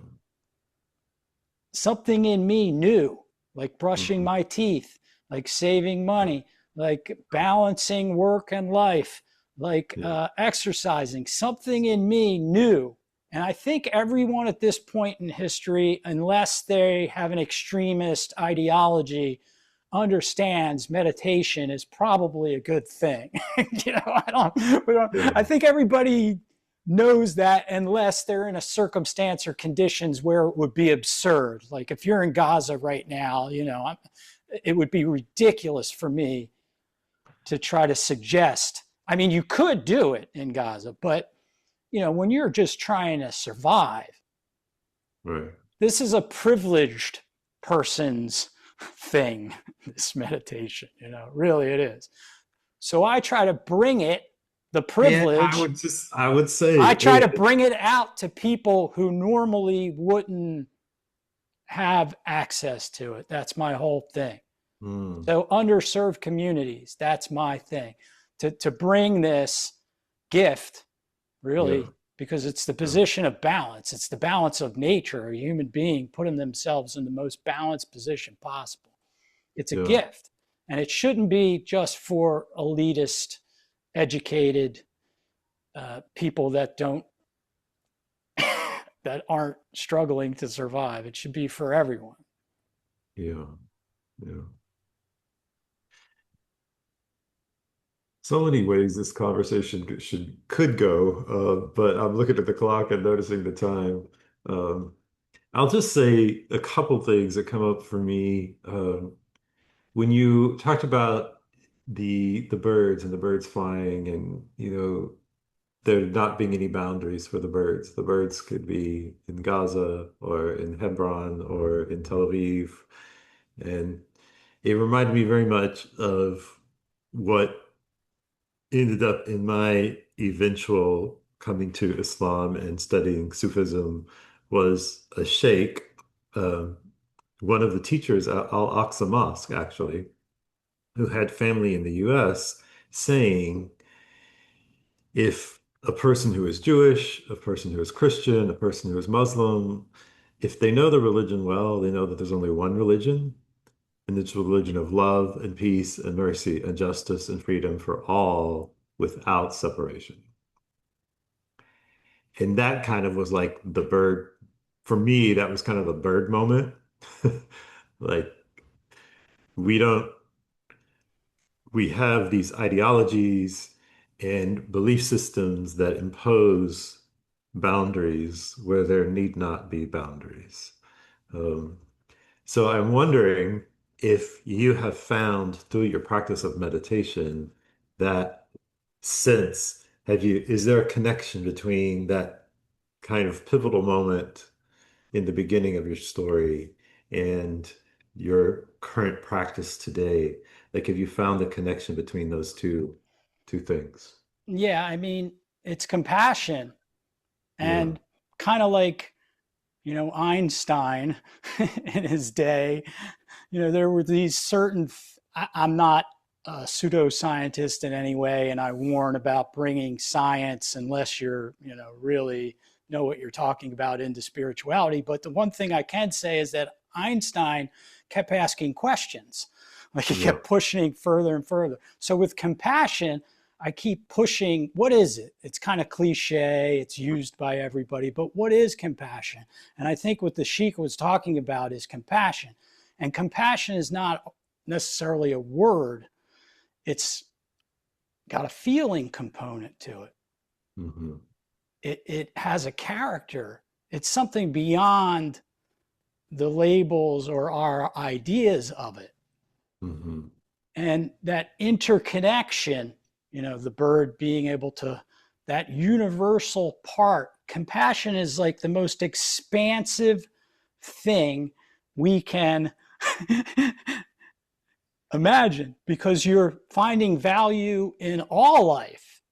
Something in me knew, like brushing Hmm. my teeth, like saving money, like balancing work and life, like Yeah. exercising. Something in me knew. And I think everyone at this point in history, unless they have an extremist ideology, understands meditation is probably a good thing. I Yeah. think everybody knows that unless they're in a circumstance or conditions where it would be absurd. Like if you're in Gaza right now, it would be ridiculous for me to try to suggest. I mean, you could do it in Gaza, but when you're just trying to survive, Right. this is a privileged person's thing, this meditation, really it is. So I try to bring it, the And privilege, I would say I try to bring it out to people who normally wouldn't have access to it. That's my whole thing. mm, So underserved communities, that's my thing. To bring this gift, yeah. really, because it's the Yeah. position of balance. It's the balance of nature, a human being putting themselves in the most balanced position possible. It's a Yeah. gift. And it shouldn't be just for elitist, educated people that aren't struggling to survive. It should be for everyone. Yeah. Yeah. So many ways this conversation could go, but I'm looking at the clock and noticing the time. Um, I'll just say a couple things that come up for me. When you talked about the birds and the birds flying, and there not being any boundaries for the birds. The birds could be in Gaza or in Hebron or in Tel Aviv, and it reminded me very much of what ended up in my eventual coming to Islam and studying Sufism was a sheikh, um, one of the teachers at Al-Aqsa Mosque, actually, who had family in the US, saying if a person who is Jewish, a person who is Christian, a person who is Muslim, if they know the religion well, they know that there's only one religion, and it's a religion of love and peace and mercy and justice and freedom for all without separation. And that kind of was like the bird, for me, that was kind of a bird moment. Like, we don't, we have these ideologies and belief systems that impose boundaries where there need not be boundaries. Um, so I'm wondering if you have found through your practice of meditation that sense, is there a connection between that kind of pivotal moment in the beginning of your story and your current practice today? Like, have you found the connection between those two things? Yeah, I mean, it's compassion Yeah, and kind of like, Einstein in his day, there were these certain, I'm not a pseudoscientist in any way, and I warn about bringing science unless you're, really know what you're talking about into spirituality. But the one thing I can say is that Einstein kept asking questions. Like he yeah, kept pushing further and further. So with compassion, I keep pushing, what is it? It's kind of cliche, it's used by everybody, but what is compassion? And I think what the Sheikh was talking about is compassion. And compassion is not necessarily a word, it's got a feeling component to it. hmm It has a character, it's something beyond the labels or our ideas of it. hmm And that interconnection, the bird being able to, that universal part, compassion is like the most expansive thing we can imagine, because you're finding value in all life,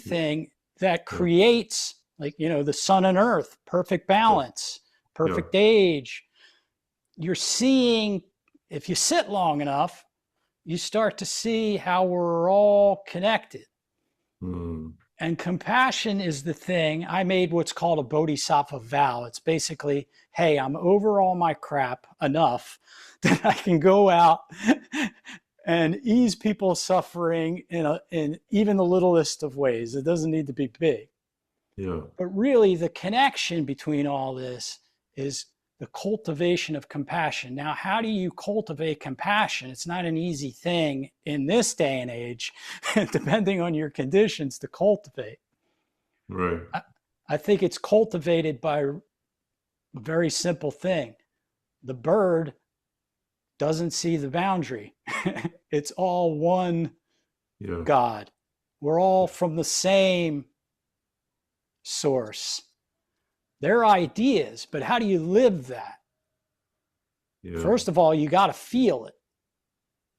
yeah, everything that yeah, creates, like, the sun and earth, perfect yeah, balance, yeah. perfect age. You're seeing, if you sit long enough, you start to see how we're all connected. Mm, And compassion is the thing. I made what's called a bodhisattva vow. It's basically, hey, I'm over all my crap enough that I can go out and ease people's suffering in even the littlest of ways. It doesn't need to be big. yeah, But really, the connection between all this is the cultivation of compassion. Now, how do you cultivate compassion? It's not an easy thing in this day and age, depending on your conditions, to cultivate. right. I, I think it's cultivated by a very simple thing. The bird doesn't see the boundary. It's all one Yeah, God. We're all from the same source. They're ideas, but how do you live that? yeah, First of all, you got to feel it.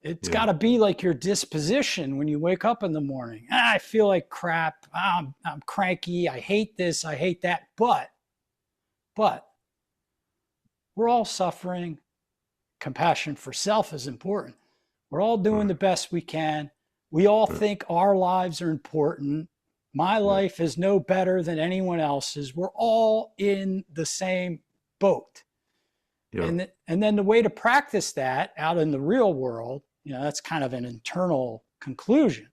It's yeah, got to be like your disposition when you wake up in the morning. I feel like crap. I'm cranky. I hate this. I hate that. But we're all suffering. Compassion for self is important. We're all doing right, the best we can. We all right. think our lives are important. My Yeah, life is no better than anyone else's. We're all in the same boat. yeah, And then the way to practice that out in the real world, that's kind of an internal conclusion.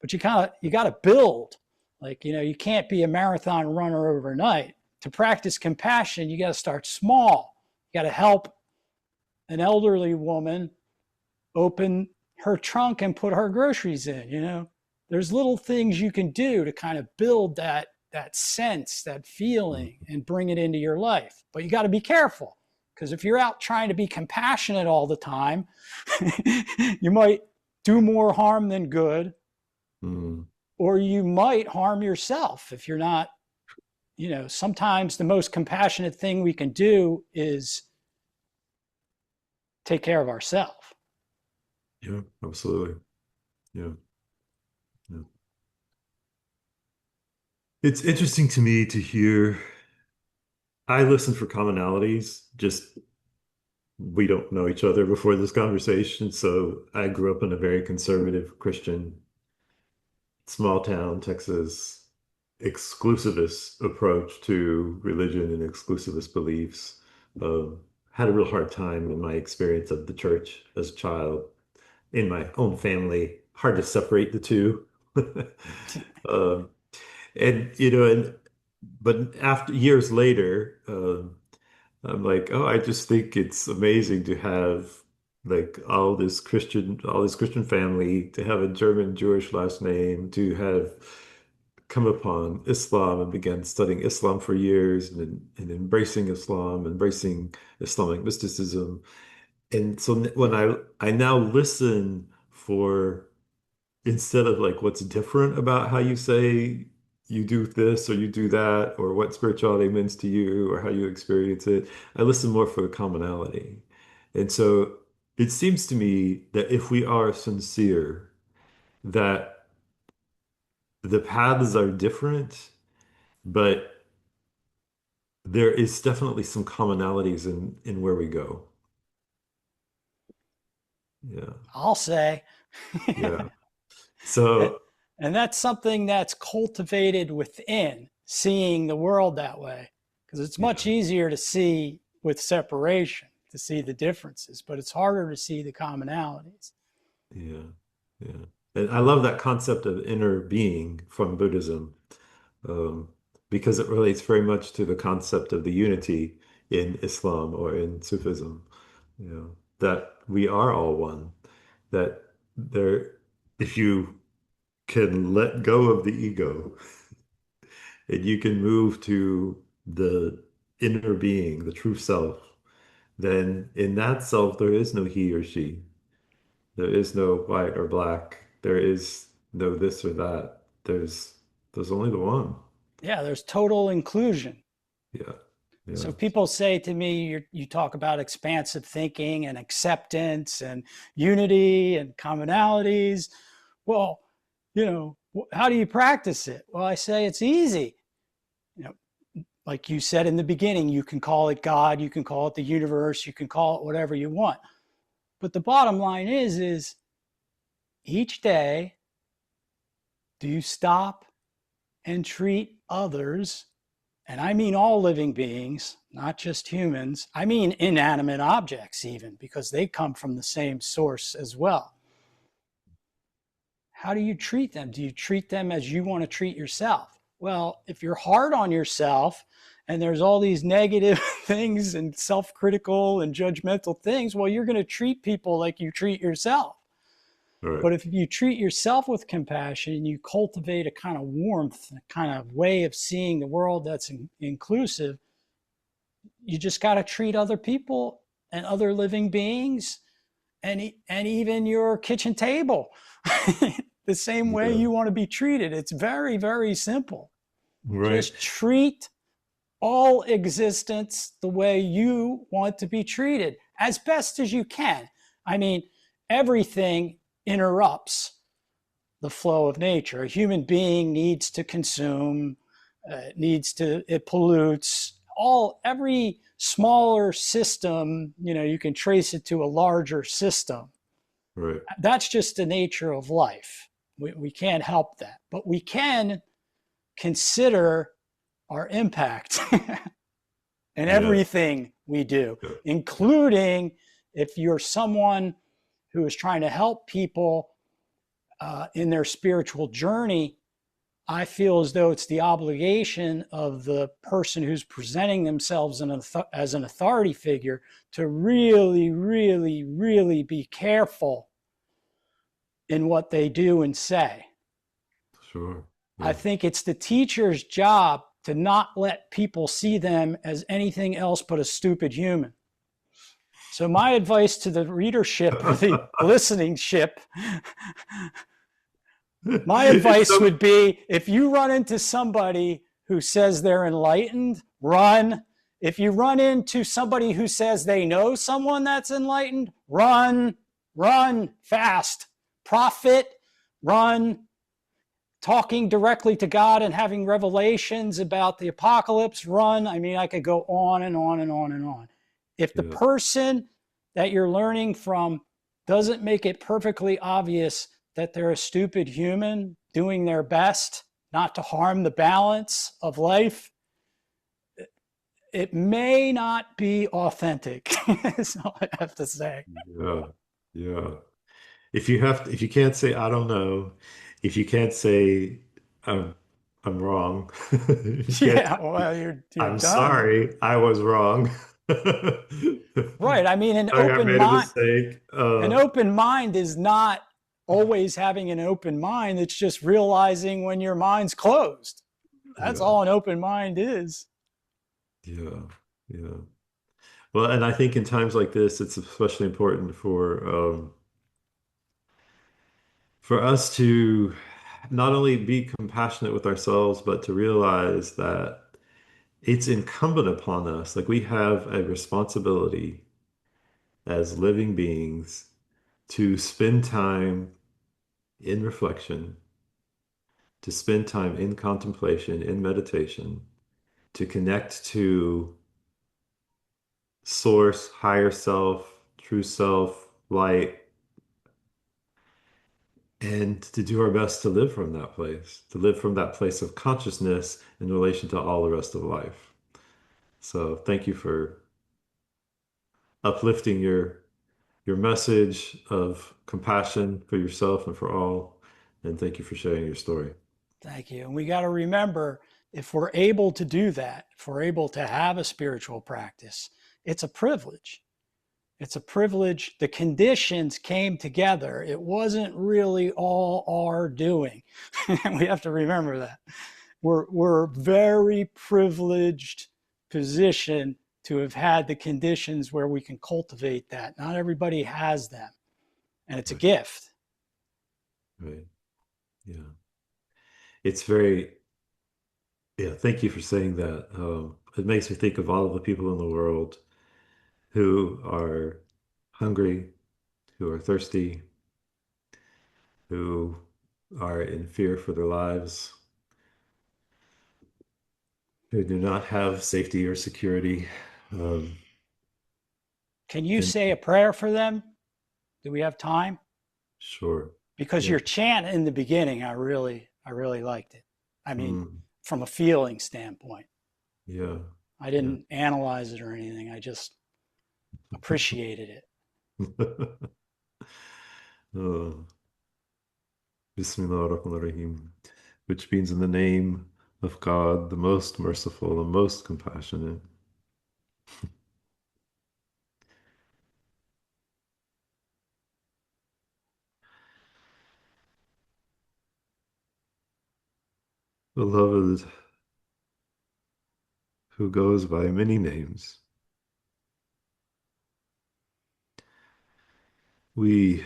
But you got to build. Like, you can't be a marathon runner overnight. To practice compassion, you got to start small. You got to help an elderly woman open her trunk and put her groceries in. There's little things you can do to kind of build that sense, that feeling, mm, and bring it into your life. But you got to be careful, because if you're out trying to be compassionate all the time, you might do more harm than good, mm, or you might harm yourself if you're not. Sometimes the most compassionate thing we can do is take care of ourselves. yeah, absolutely. Yeah, yeah. It's interesting to me to hear. I listen for commonalities, just we don't know each other before this conversation. So I grew up in a very conservative Christian small town, Texas, exclusivist approach to religion and exclusivist beliefs. Had a real hard time in my experience of the church as a child, in my own family. Hard to separate the two. Um, and but after years later, I'm like, oh, I just think it's amazing to have like all this Christian family, to have a German Jewish last name, to have come upon Islam and began studying Islam for years and embracing Islam, embracing Islamic mysticism. And so when I now listen for, instead of like what's different about how you say you do this or you do that, or what spirituality means to you or how you experience it, I listen more for the commonality. And so it seems to me that if we are sincere, that the paths are different, but there is definitely some commonalities in where we go. Yeah. I'll say. Yeah. So, And that's something that's cultivated within, seeing the world that way. Because it's much yeah. easier to see with separation, to see the differences, but it's harder to see the commonalities. Yeah. Yeah. And I love that concept of inner being from Buddhism, um, because it relates very much to the concept of the unity in Islam or in Sufism, that we are all one, that there, if you can let go of the ego and you can move to the inner being, the true self, then in that self there is no he or she. There is no white or black. There is no this or that. There's only the one. Yeah, there's total inclusion. Yeah. Yeah. So people say to me, you talk about expansive thinking and acceptance and unity and commonalities. Well, how do you practice it? Well, I say it's easy. You know, like you said in the beginning, you can call it God, you can call it the universe, you can call it whatever you want. But the bottom line is each day, do you stop and treat others, and I mean all living beings, not just humans, I mean inanimate objects even, because they come from the same source as well. How do you treat them? Do you treat them as you want to treat yourself? Well, if you're hard on yourself and there's all these negative things and self-critical and judgmental things, well, you're going to treat people like you treat yourself. All right. But if you treat yourself with compassion, you cultivate a kind of warmth, a kind of way of seeing the world that's inclusive, you just got to treat other people and other living beings and even your kitchen table the same way Yeah. you want to be treated. It's very, very simple. Right. Just treat all existence the way you want to be treated as best as you can. I mean, everything interrupts the flow of nature. A human being needs to consume, it pollutes. Every smaller system, you can trace it to a larger system. Right. That's just the nature of life. We can't help that, but we can consider our impact in Yeah. everything we do, Yeah. including if you're someone who is trying to help people in their spiritual journey. I feel as though it's the obligation of the person who's presenting themselves as an authority figure to really, really, really be careful in what they do and say. Sure. I Yeah. think it's the teacher's job to not let people see them as anything else but a stupid human. So my advice to the readership or the listening ship, my It's advice so would be if you run into somebody who says they're enlightened, run. If you run into somebody who says they know someone that's enlightened, run fast. Profit, run. talking directly to God and having revelations about the apocalypse run. I mean, I could go on and on and on and on. If the Yeah. person that you're learning from doesn't make it perfectly obvious that they're a stupid human doing their best not to harm the balance of life, it may not be authentic. That's all I have to say. Yeah. Yeah. If you can't say I don't know, if you can't say I'm I'm wrong, if you can't Yeah, say well, you're I'm done. sorry, I was wrong. Right. I mean, Sorry, I made a mistake. an open mind is not always having an open mind. It's just realizing when your mind's closed. That's Yeah, all an open mind is. yeah, yeah. Well, and I think in times like this, it's especially important for us to not only be compassionate with ourselves, but to realize that it's incumbent upon us. Like we have a responsibility as living beings to spend time in reflection, to spend time in contemplation, in meditation, to connect to source, higher self, true self, light, and to do our best to live from that place, to live from that place of consciousness in relation to all the rest of life. So thank you for uplifting your message of compassion for yourself and for all. And thank you for sharing your story. Thank you. And we got to remember, if we're able to do that, if we're able to have a spiritual practice, it's a privilege. It's a privilege. The conditions came together. It wasn't really all our doing. We have to remember that. We're very privileged position to have had the conditions where we can cultivate that. Not everybody has them, and it's a Right, gift. right. Yeah. It's very, yeah, thank you for saying that. It makes me think of all of the people in the world who are hungry, who are thirsty, who are in fear for their lives, who do not have safety or security. Um, Can you and say a prayer for them? Do we have time? sure, Because yeah, your chant in the beginning, I really liked it. I mean, mm, from a feeling standpoint, yeah, I yeah. didn't analyze it or anything. I just appreciated it. Oh, Bismillah ar-Rahman ar-Rahim, which means in the name of God, the most merciful and most compassionate. Beloved, who goes by many names, we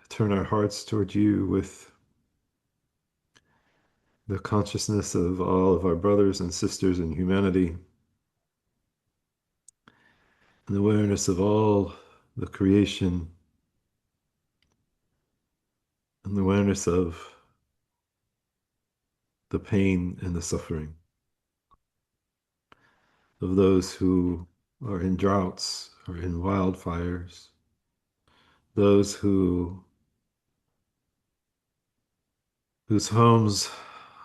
turn our hearts toward you with the consciousness of all of our brothers and sisters in humanity, and the awareness of all the creation, and the awareness of the pain and the suffering of those who are in droughts or in wildfires, those whose homes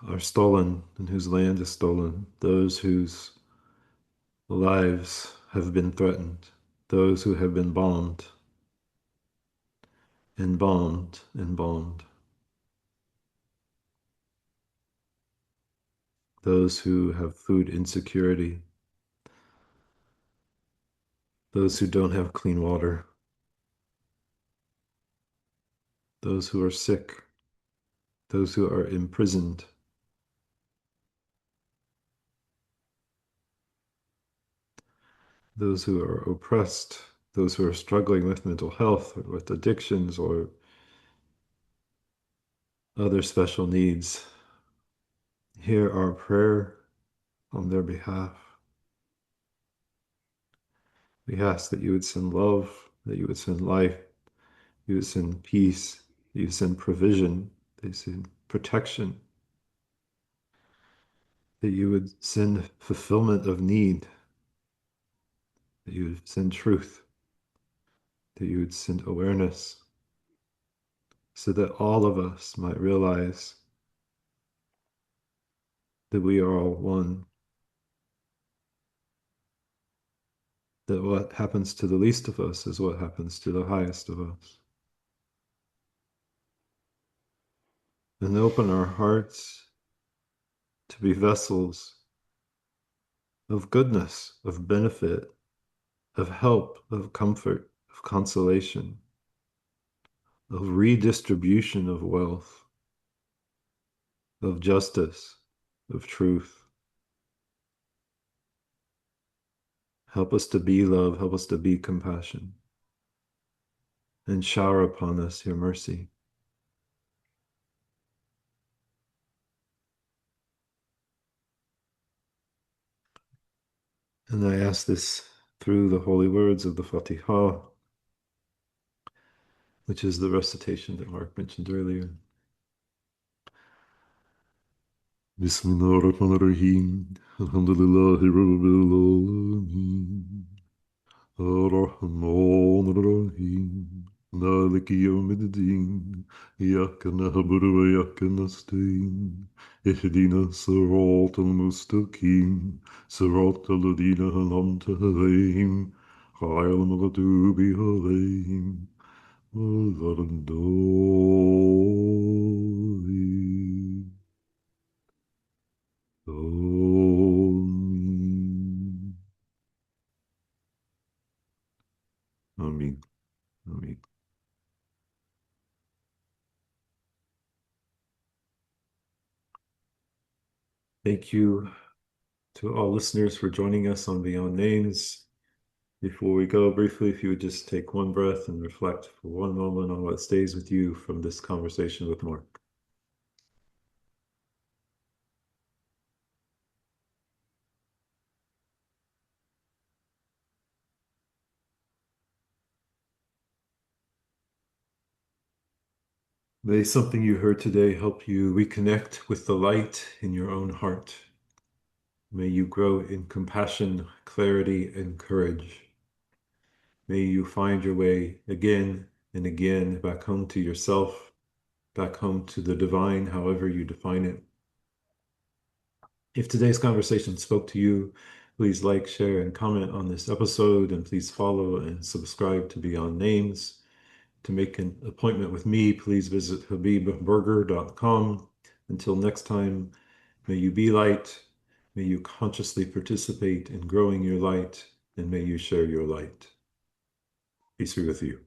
are stolen and whose land is stolen, those whose lives have been threatened, those who have been bombed and bombed and bombed, those who have food insecurity, those who don't have clean water, those who are sick, those who are imprisoned, those who are oppressed, those who are struggling with mental health or with addictions or other special needs. Hear our prayer on their behalf. We ask that you would send love, that you would send life, you would send peace, you would send provision, you would send protection, that you would send fulfillment of need, that you would send truth, that you would send awareness, so that all of us might realize that we are all one, that what happens to the least of us is what happens to the highest of us. And open our hearts to be vessels of goodness, of benefit, of help, of comfort, of consolation, of redistribution of wealth, of justice, of truth. Help us to be love, help us to be compassion, and shower upon us your mercy. And I ask this through the holy words of the Fatiha, which is the recitation that Mark mentioned earlier. Bismillahirrahmanirrahim. Alhamdulillahi Rabbil Alameen. الرحمن الرحيم مالك يوم الدين إياك نعبد وإياك نستعين اهدنا الصراط المستقيم صراط الذين أنعمت عليهم غير المغضوب عليهم ولا الضالين آمين آمين آمين. Thank you to all listeners for joining us on Beyond Names. Before we go, briefly, if you would just take one breath and reflect for one moment on what stays with you from this conversation with Mark. May something you heard today help you reconnect with the light in your own heart. May you grow in compassion, clarity, and courage. May you find your way again and again back home to yourself, back home to the divine, however you define it. If today's conversation spoke to you, please like, share, and comment on this episode, and please follow and subscribe to Beyond Names. To make an appointment with me, please visit habibboerger.com. Until next time, may you be light, may you consciously participate in growing your light, and may you share your light. Peace be with you.